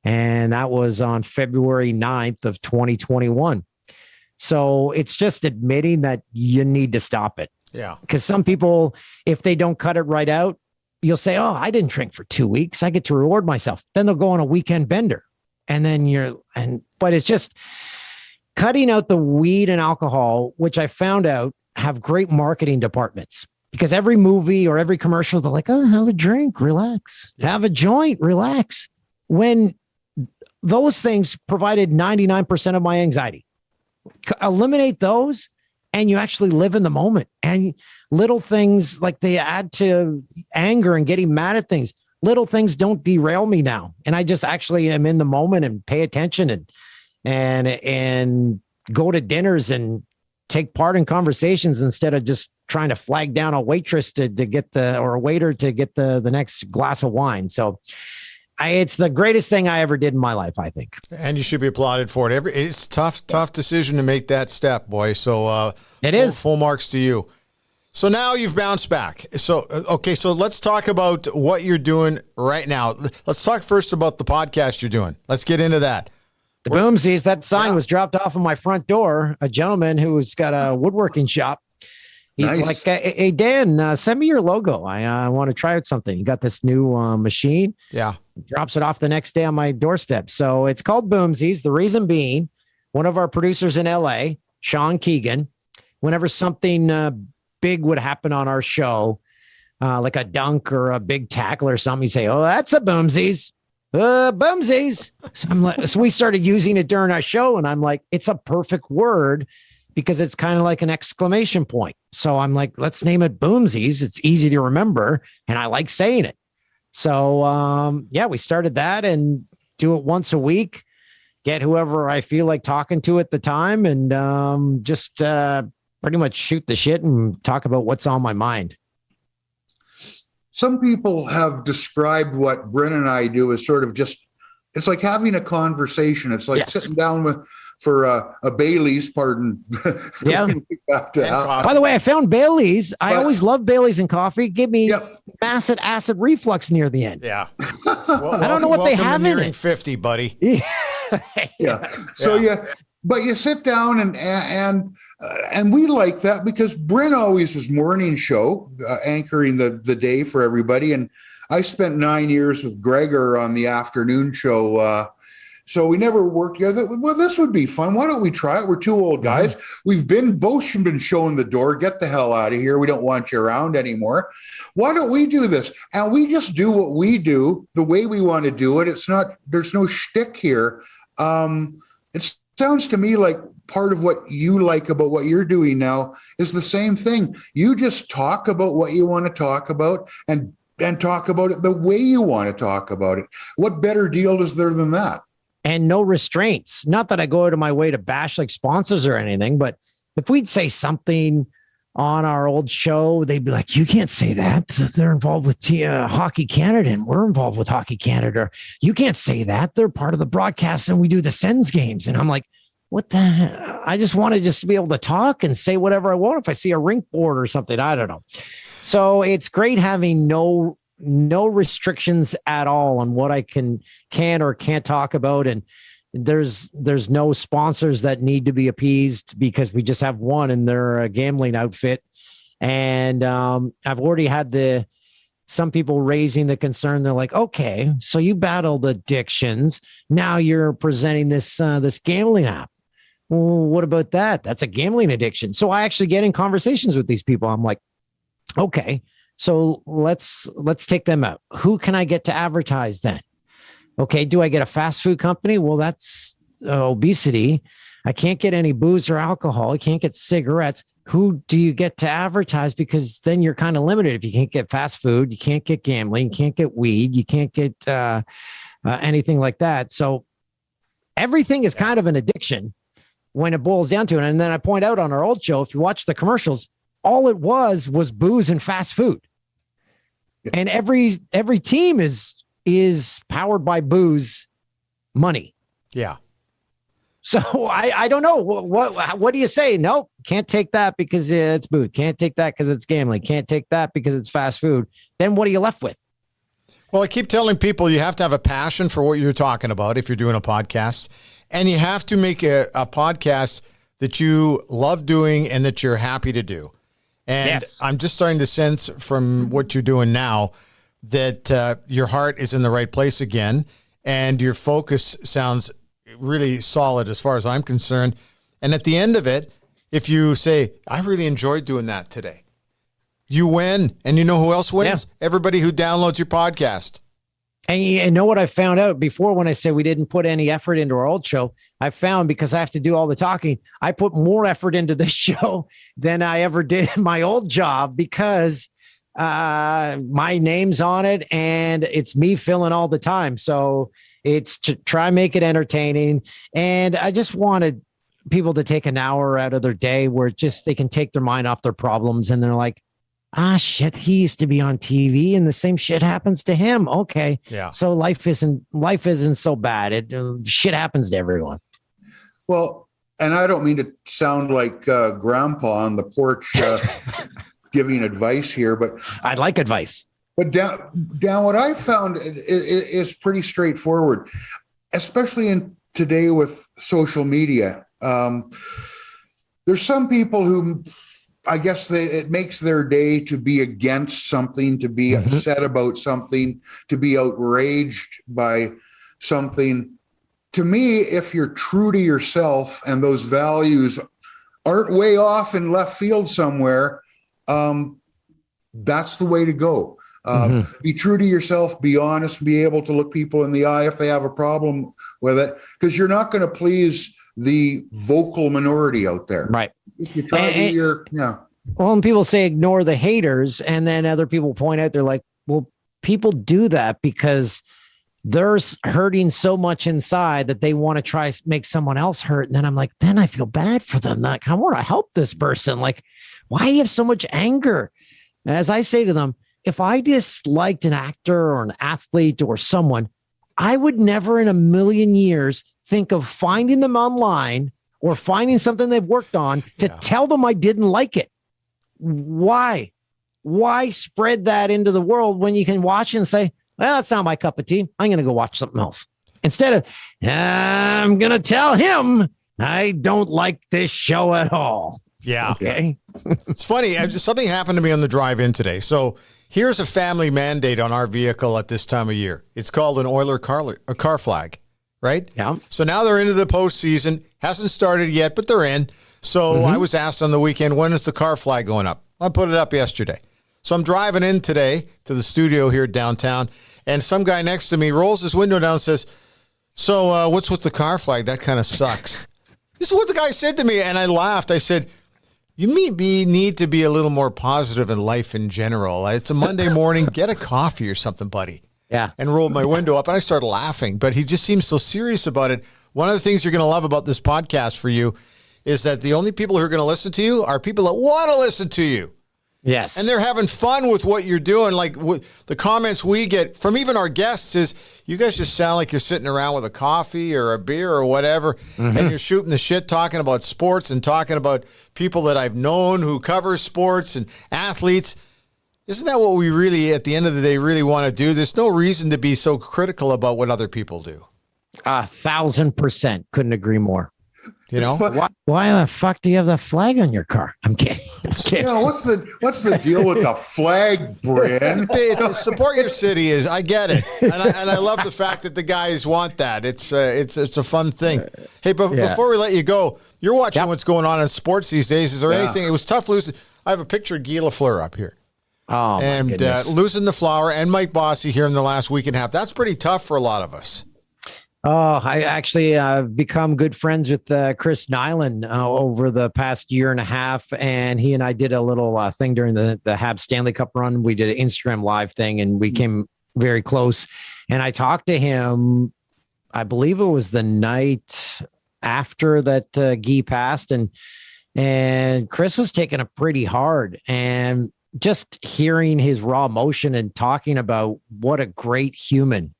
and that was on February 9th of 2021. So it's just admitting that you need to stop it. Yeah. Because some people, if they don't cut it right out, you'll say, oh, I didn't drink for 2 weeks. I get to reward myself. Then they'll go on a weekend bender. And then but it's just cutting out the weed and alcohol, which I found out have great marketing departments, because every movie or every commercial, they're like, oh, have a drink, relax, have a joint, relax. When those things provided 99% of my anxiety, eliminate those and you actually live in the moment. And little things like they add to anger and getting mad at things. Little things don't derail me now. And I just actually am in the moment and pay attention and go to dinners and take part in conversations instead of just trying to flag down a waitress to get or a waiter to get the next glass of wine. So it's the greatest thing I ever did in my life, I think. And you should be applauded for it. It's tough decision to make that step, boy. So it is full marks to you. So now you've bounced back. So, okay. So let's talk about what you're doing right now. Let's talk first about the podcast you're doing. Let's get into that. The Boomsies, that sign was dropped off on my front door. A gentleman who's got a woodworking shop. He's like, hey, Dan, send me your logo. I want to try out something. You got this new machine. Yeah. Drops it off the next day on my doorstep. So it's called Boomsies. The reason being, one of our producers in LA, Sean Keegan, whenever something big would happen on our show, like a dunk or a big tackle or something, you say, oh, that's a Boomsies. Boomsies. So we started using it during our show, and I'm like, it's a perfect word because it's kind of like an exclamation point. So I'm like, let's name it Boomsies. It's easy to remember, and I like saying it. So we started that and do it once a week. Get whoever I feel like talking to at the time, and just pretty much shoot the shit and talk about what's on my mind. Some people have described what Bryn and I do as sort of just, it's like having a conversation. It's like sitting down for a Bailey's, pardon. Yeah. By the way, I found Bailey's. I always love Bailey's and coffee. Give me massive acid reflux near the end. Yeah. I don't know what they have in it. 50, buddy. Yeah. So but you sit down and we like that because Bryn always is morning show, anchoring the day for everybody. And I spent 9 years with Gregor on the afternoon show. So we never worked together. Well, this would be fun. Why don't we try it? We're two old guys. We've both been shown the door. Get the hell out of here. We don't want you around anymore. Why don't we do this? And we just do what we do the way we want to do it. There's no shtick here. It sounds to me like part of what you like about what you're doing now is the same thing. You just talk about what you want to talk about and talk about it the way you want to talk about it. What better deal is there than that? And no restraints. Not that I go out of my way to bash like sponsors or anything, but if we'd say something on our old show, they'd be like, you can't say that. They're involved with Hockey Canada and we're involved with Hockey Canada. You can't say that. They're part of the broadcast and we do the Sens games. And I'm like, what the hell? I just want to just be able to talk and say whatever I want. If I see a rink board or something, I don't know. So it's great having no restrictions at all on what I can or can't talk about. And there's no sponsors that need to be appeased because we just have one and they're a gambling outfit. And I've already had some people raising the concern. They're like, okay, so you battled addictions. Now you're presenting this gambling app. Well, what about that? That's a gambling addiction. So I actually get in conversations with these people. I'm like, okay, so let's take them out. Who can I get to advertise then? Okay, do I get a fast food company? Well, that's obesity. I can't get any booze or alcohol. I can't get cigarettes. Who do you get to advertise? Because then you're kind of limited. If you can't get fast food, you can't get gambling, you can't get weed, you can't get anything like that. So everything is kind of an addiction when it boils down to it. And then I point out on our old show, if you watch the commercials, all it was booze and fast food. And every team is powered by booze money. Yeah. So I don't know. What do you say? Nope, can't take that because it's booze. Can't take that because it's gambling. Can't take that because it's fast food. Then what are you left with? Well, I keep telling people you have to have a passion for what you're talking about if you're doing a podcast. And you have to make a podcast that you love doing and that you're happy to do. And Yes. I'm just starting to sense from what you're doing now that your heart is in the right place again. And your focus sounds really solid as far as I'm concerned. And at the end of it, if you say, I really enjoyed doing that today, you win. And you know who else wins? Yeah. Everybody who downloads your podcast. And you know what I found out before when I said we didn't put any effort into our old show? I found because I have to do all the talking, I put more effort into this show than I ever did in my old job because my name's on it and it's me filling all the time. So it's to try and make it entertaining. And I just wanted people to take an hour out of their day where just they can take their mind off their problems. And they're like, shit, he used to be on TV and the same shit happens to him. Okay. Yeah. So life isn't so bad. Shit happens to everyone. Well, and I don't mean to sound like grandpa on the porch giving advice here, but I'd like advice. But down what I found is pretty straightforward, especially in today with social media. There's some people who, I guess it makes their day to be against something, to be upset about something, to be outraged by something. To me, if you're true to yourself and those values aren't way off in left field somewhere, that's the way to go. Be true to yourself, be honest, be able to look people in the eye if they have a problem with it, because you're not going to please the vocal minority out there. Right. If you try to do Well, and people say ignore the haters, and then other people point out, they're like, well, people do that because they're hurting so much inside that they want to try to make someone else hurt. And then I'm like, then I feel bad for them. Like, I want to help this person. Like, why do you have so much anger? As I say to them, if I disliked an actor or an athlete or someone, I would never in a million years think of finding them online or finding something they've worked on to tell them I didn't like it. Why spread that into the world when you can watch and say, well, that's not my cup of tea. I'm going to go watch something else. Instead of, I'm going to tell him I don't like this show at all. Yeah. Okay. It's funny. Something happened to me on the drive in today. So here's a family mandate on our vehicle at this time of year. It's called an Oiler car flag, right? Yeah. So now they're into the postseason. Hasn't started yet, but they're in. So I was asked on the weekend, when is the car flag going up? I put it up yesterday. So I'm driving in today to the studio here downtown, and some guy next to me rolls his window down and says, so what's with the car flag? That kind of sucks. This is what the guy said to me, and I laughed. I said, you need to be a little more positive in life in general. It's a Monday morning. Get a coffee or something, buddy. Yeah. And rolled my window up, and I started laughing. But he just seems so serious about it. One of the things you're going to love about this podcast for you is that the only people who are going to listen to you are people that want to listen to you. Yes. And they're having fun with what you're doing. Like the comments we get from even our guests is, you guys just sound like you're sitting around with a coffee or a beer or whatever, and you're shooting the shit, talking about sports and talking about people that I've known who cover sports and athletes. Isn't that what we really, at the end of the day, really want to do? There's no reason to be so critical about what other people do. 1,000%. Couldn't agree more. You know, why the fuck do you have the flag on your car? I'm kidding. You know, what's the deal with the flag, Bryn? Support your city is. I get it, and I love the fact that the guys want that. It's a fun thing. Hey, but before we let you go, you're watching what's going on in sports these days. Is there anything? It was tough losing. I have a picture of Guy Lafleur up here. Oh, and my goodness. losing the Flower and Mike Bossy here in the last week and a half. That's pretty tough for a lot of us. Oh, I actually become good friends with Chris Nyland over the past year and a half, and he and I did a little thing during the Habs Stanley Cup run. We did an Instagram live thing, and we came very close. And I talked to him, I believe it was the night after that Guy passed, and Chris was taking it pretty hard, and just hearing his raw emotion and talking about what a great human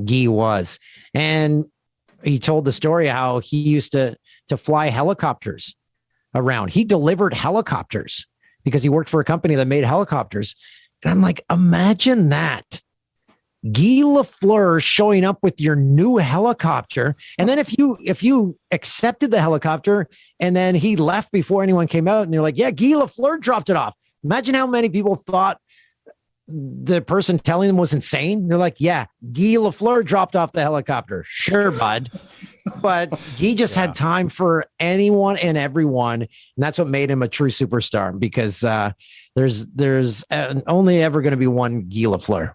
Guy was. And he told the story how he used to fly helicopters around. He delivered helicopters because he worked for a company that made helicopters. And I'm like, imagine that. Guy Lafleur showing up with your new helicopter. And then if you accepted the helicopter and then he left before anyone came out and you're like, yeah, Guy Lafleur dropped it off. Imagine how many people thought the person telling them was insane. They're like, yeah, Guy Lafleur dropped off the helicopter. Sure, bud. But Guy just had time for anyone and everyone. And that's what made him a true superstar, because there's only ever going to be one Guy Lafleur.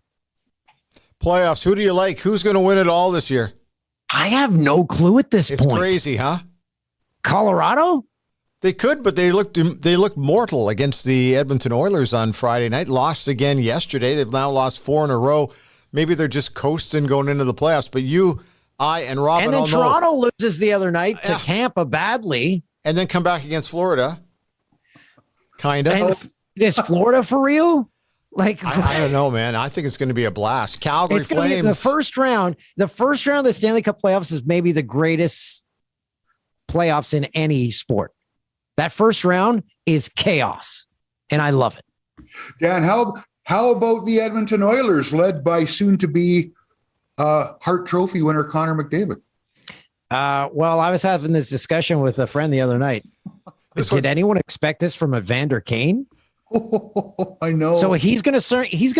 Playoffs, who do you like? Who's going to win it all this year? I have no clue at this point. It's crazy, huh? Colorado? They could, but they looked mortal against the Edmonton Oilers on Friday night. Lost again yesterday. They've now lost 4 in a row. Maybe they're just coasting going into the playoffs. But you, I, and Robin and then all Toronto know, loses the other night to Tampa badly, and then come back against Florida. Kind of. Is Florida for real? Like I don't know, man. I think it's going to be a blast. Calgary it's going to be Flames. the first round. The first round of the Stanley Cup playoffs is maybe the greatest playoffs in any sport. That first round is chaos, and I love it. Dan, how about the Edmonton Oilers, led by soon-to-be Hart Trophy winner Connor McDavid? Well, I was having this discussion with a friend the other night. Did anyone expect this from Evander Kane? Oh, I know. So he's going to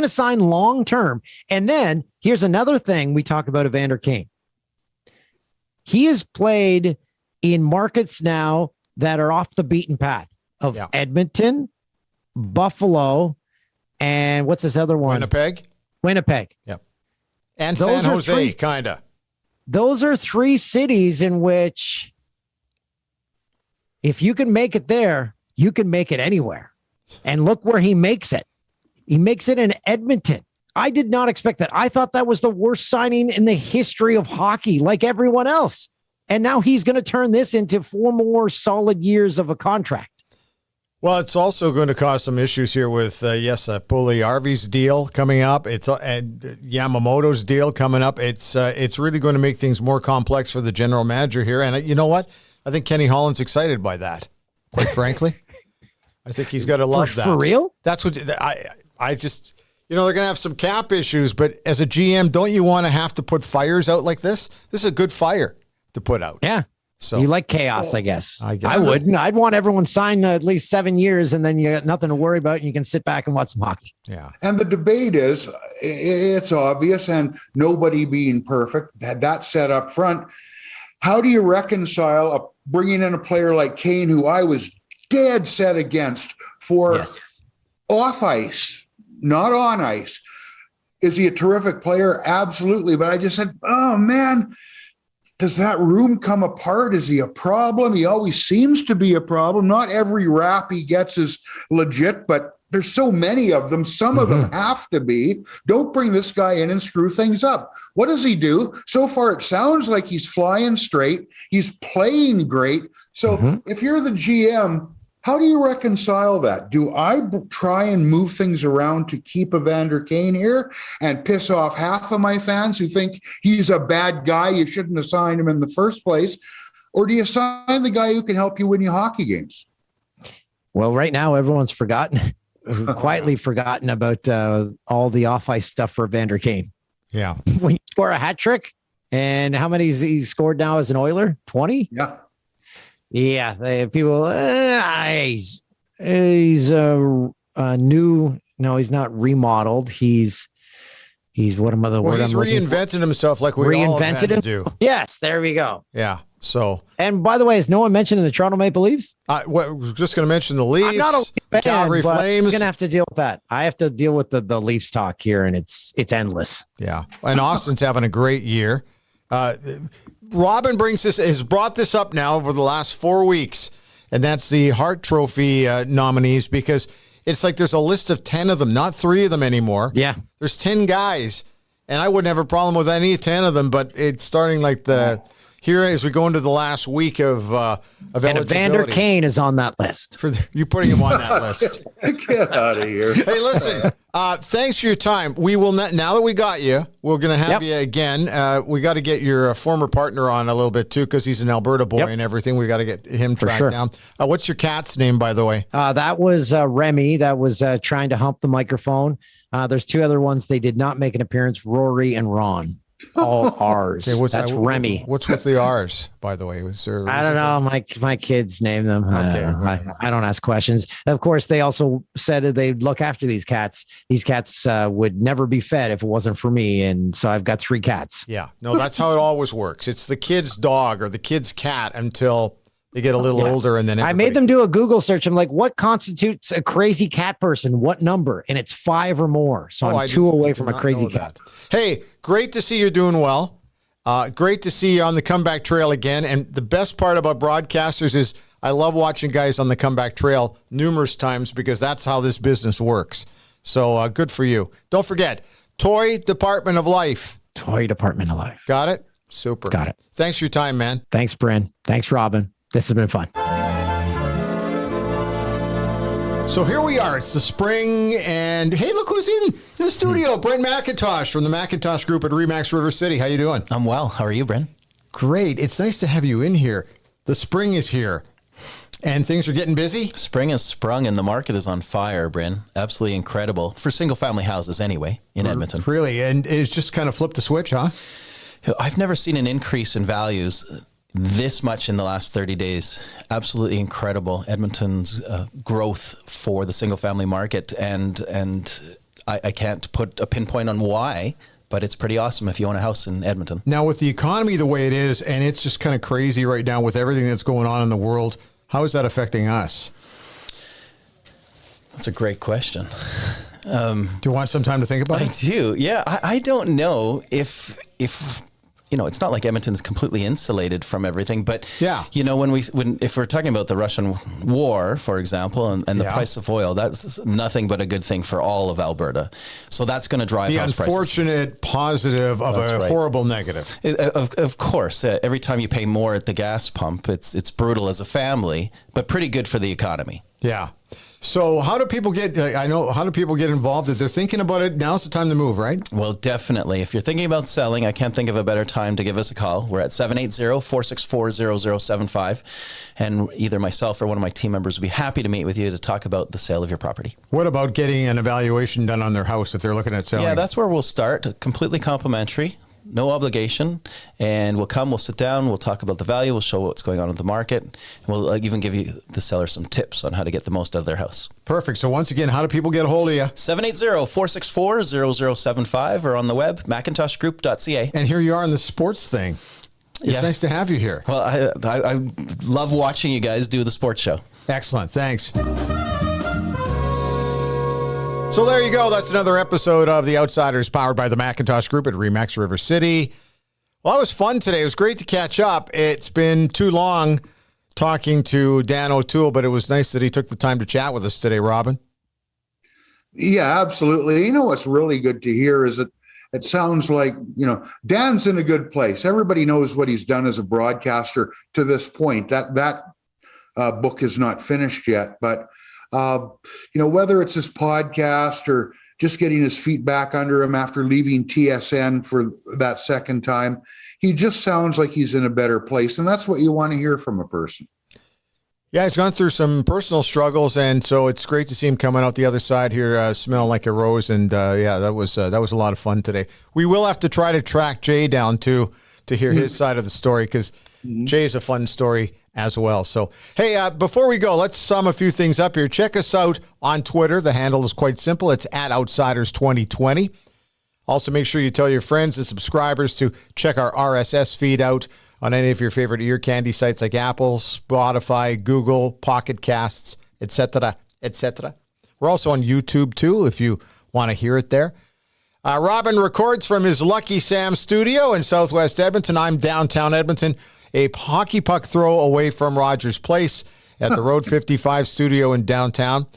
sign long term. And then here's another thing we talk about Evander Kane. He has played in markets now that are off the beaten path of Edmonton, Buffalo, and what's this other one? Winnipeg. Yep. And San Jose, kind of. Those are 3 cities in which if you can make it there, you can make it anywhere. And look where he makes it. He makes it in Edmonton. I did not expect that. I thought that was the worst signing in the history of hockey, like everyone else. And now he's going to turn this into 4 more solid years of a contract. Well, it's also going to cause some issues here with, Puljujärvi's deal coming up. And Yamamoto's deal coming up. It's really going to make things more complex for the general manager here. And you know what? I think Kenny Holland's excited by that, quite frankly. I think he's got to love that. For real? That's what I just, they're going to have some cap issues. But as a GM, don't you want to have to put fires out like this? This is a good fire to put out. Yeah. So you like chaos, I guess. I so. wouldn't. I'd want everyone signed at least 7 years, and then you got nothing to worry about, and you can sit back and watch some hockey. Yeah. And the debate is, it's obvious, and nobody being perfect, that set up front. How do you reconcile bringing in a player like Kane, who I was dead set against for off ice, not on ice? Is he a terrific player? Absolutely. But I just said, oh, man, does that room come apart? Is he a problem? He always seems to be a problem. Not every rap he gets is legit, but there's so many of them. Some of them have to be. Don't bring this guy in and screw things up. What does he do? So far, it sounds like he's flying straight. He's playing great. So if you're the GM, how do you reconcile that? Do I try and move things around to keep Evander Kane here and piss off half of my fans who think he's a bad guy, you shouldn't have signed him in the first place? Or do you sign the guy who can help you win your hockey games? Well, right now, everyone's quietly forgotten about all the off-ice stuff for Evander Kane. Yeah. When you score a hat trick, and how many he's scored now as an Oiler? 20? Yeah. Yeah, people. He's new. No, he's not remodeled. He's what am I? He's reinvented himself, like we all have had to do. Yes, there we go. Yeah. So. And by the way, is no one mentioning the Toronto Maple Leafs? I was just going to mention the Leafs. I'm not a fan, Calgary Flames. I'm going to have to deal with that. I have to deal with the Leafs talk here, and it's endless. Yeah, and Austin's having a great year. Robin has brought this up now over the last 4 weeks, and that's the Hart Trophy nominees, because it's like there's a list of 10 of them, not 3 of them anymore. Yeah. There's 10 guys, and I wouldn't have a problem with any 10 of them, but it's starting like here as we go into the last week of eligibility. And Evander Kane is on that list. You putting him on that list. Get out of here. Hey, listen, thanks for your time. We will now that we got you, we're going to have you again. We got to get your former partner on a little bit too, because he's an Alberta boy and everything. We got to get him tracked down. What's your cat's name, by the way? That was Remy. That was trying to hump the microphone. There's 2 other ones. They did not make an appearance, Rory and Ron. All R's. Okay, that's Remy. What's with the R's, by the way? I don't know. My kids name them. I don't ask questions. Of course, they also said that they'd look after these cats. These cats would never be fed if it wasn't for me. And so I've got 3 cats. Yeah. No, that's how it always works. It's the kid's dog or the kid's cat until they get a little older, and then I made them do a Google search. I'm like, what constitutes a crazy cat person? What number? And it's 5 or more. So I'm 2 away from a crazy cat. Hey, great to see you're doing well. Great to see you on the comeback trail again. And the best part about broadcasters is I love watching guys on the comeback trail numerous times, because that's how this business works. So good for you. Don't forget, Toy Department of Life. Toy Department of Life. Got it? Super. Got it. Thanks for your time, man. Thanks, Bryn. Thanks, Robin. This has been fun. So here we are. It's the spring, and hey, look who's in the studio. Brent McIntosh from the McIntosh Group at Remax River City. How you doing? I'm well. How are you, Brent? Great. It's nice to have you in here. The spring is here, and things are getting busy. Spring has sprung, and the market is on fire, Brent. Absolutely incredible. For single-family houses, anyway, in Edmonton. Really? And it's just kind of flipped the switch, huh? I've never seen an increase in values this much in the last 30 days. Absolutely incredible. Edmonton's growth for the single family market. And I can't put a pinpoint on why, but it's pretty awesome if you own a house in Edmonton. Now, with the economy the way it is, and it's just kind of crazy right now with everything that's going on in the world, how is that affecting us? That's a great question. Do you want some time to think about it? I do. Yeah. I don't know if it's not like Edmonton's completely insulated from everything, but if we're talking about the Russian war, for example, and the price of oil, that's nothing but a good thing for all of Alberta. So that's going to drive house prices. The unfortunate positive of a horrible negative. Of course, every time you pay more at the gas pump, it's brutal as a family, but pretty good for the economy. Yeah. So how do people get involved? If they're thinking about it, now's the time to move, right? Well, definitely. If you're thinking about selling, I can't think of a better time to give us a call. We're at 780-464-0075. And either myself or one of my team members will be happy to meet with you to talk about the sale of your property. What about getting an evaluation done on their house if they're looking at selling? Yeah, that's where we'll start. Completely complimentary. No obligation, and we'll sit down, we'll talk about the value, we'll show what's going on in the market, and we'll even give you, the seller, some tips on how to get the most out of their house. Perfect. So once again, how do people get a hold of you? 780-464-0075 or on the web, macintoshgroup.ca. And here you are in the sports thing. It's nice to have you here. Well, I love watching you guys do the sports show. Excellent. Thanks. So there you go. That's another episode of The Outsiders, powered by the McIntosh Group at Remax River City. Well, it was fun today. It was great to catch up. It's been too long talking to Dan O'Toole, but it was nice that he took the time to chat with us today, Robin. Yeah, absolutely. You know what's really good to hear is that it sounds like, Dan's in a good place. Everybody knows what he's done as a broadcaster to this point. That book is not finished yet, but whether it's his podcast or just getting his feet back under him after leaving TSN for that second time, he just sounds like he's in a better place. And that's what you want to hear from a person. Yeah, he's gone through some personal struggles, and so it's great to see him coming out the other side here, smelling like a rose. And that was a lot of fun today. We will have to try to track Jay down too to hear his side of the story, because Jay's a fun story as well. So, hey, before we go, let's sum a few things up here. Check us out on Twitter. The handle is quite simple. It's at Outsiders2020. Also, make sure you tell your friends and subscribers to check our RSS feed out on any of your favorite ear candy sites like Apple, Spotify, Google, Pocket Casts, etc., etc. We're also on YouTube, too, if you want to hear it there. Robin records from his Lucky Sam studio in Southwest Edmonton. I'm downtown Edmonton, a hockey puck throw away from Rogers Place at the Road 55 studio in downtown.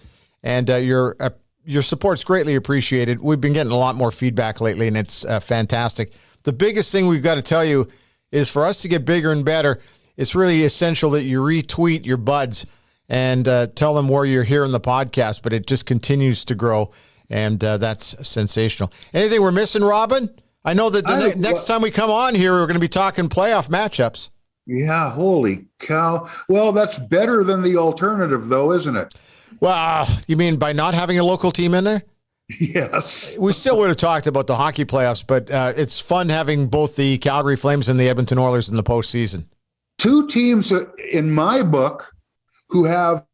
And your support's greatly appreciated. We've been getting a lot more feedback lately, and it's fantastic. The biggest thing we've got to tell you is for us to get bigger and better, it's really essential that you retweet your buds and tell them where you're hearing the podcast, but it just continues to grow. And that's sensational. Anything we're missing, Robin? I know that next time we come on here, we're going to be talking playoff matchups. Yeah, holy cow. Well, that's better than the alternative, though, isn't it? Well, you mean by not having a local team in there? Yes. We still would have talked about the hockey playoffs, but it's fun having both the Calgary Flames and the Edmonton Oilers in the postseason. Two teams in my book who have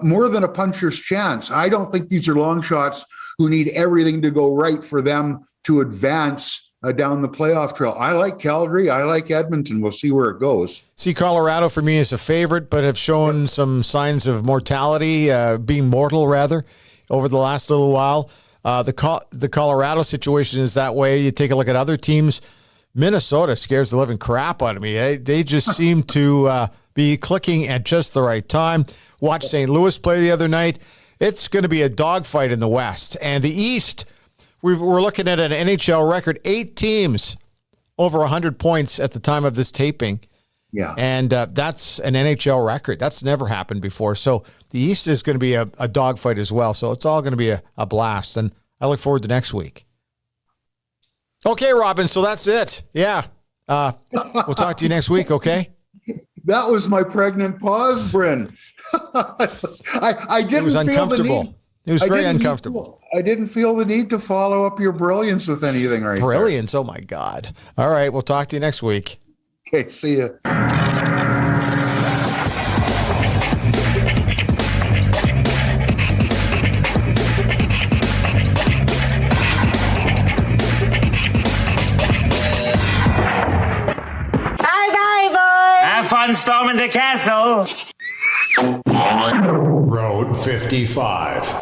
more than a puncher's chance. I don't think these are long shots who need everything to go right for them to advance down the playoff trail. I like Calgary. I like Edmonton. We'll see where it goes. See, Colorado for me is a favorite, but have shown some signs of mortality, being mortal rather, over the last little while. The Colorado situation is that way. You take a look at other teams. Minnesota scares the living crap out of me. They just seem to be clicking at just the right time. Watch St. Louis play the other night. It's going to be a dogfight in the West. And the East, we're looking at an NHL record, 8 teams over 100 points at the time of this taping. Yeah. And that's an NHL record. That's never happened before. So the East is going to be a dogfight as well. So it's all going to be a blast. And I look forward to next week. Okay, Robin. So that's it. Yeah. We'll talk to you next week. Okay. That was my pregnant pause, Bryn. I didn't. It was uncomfortable. It was very uncomfortable. I didn't feel the need to follow up your brilliance with anything right Brilliance. There. Oh my God. All right. We'll talk to you next week. Okay. See ya. Have fun storming the castle. Road 55.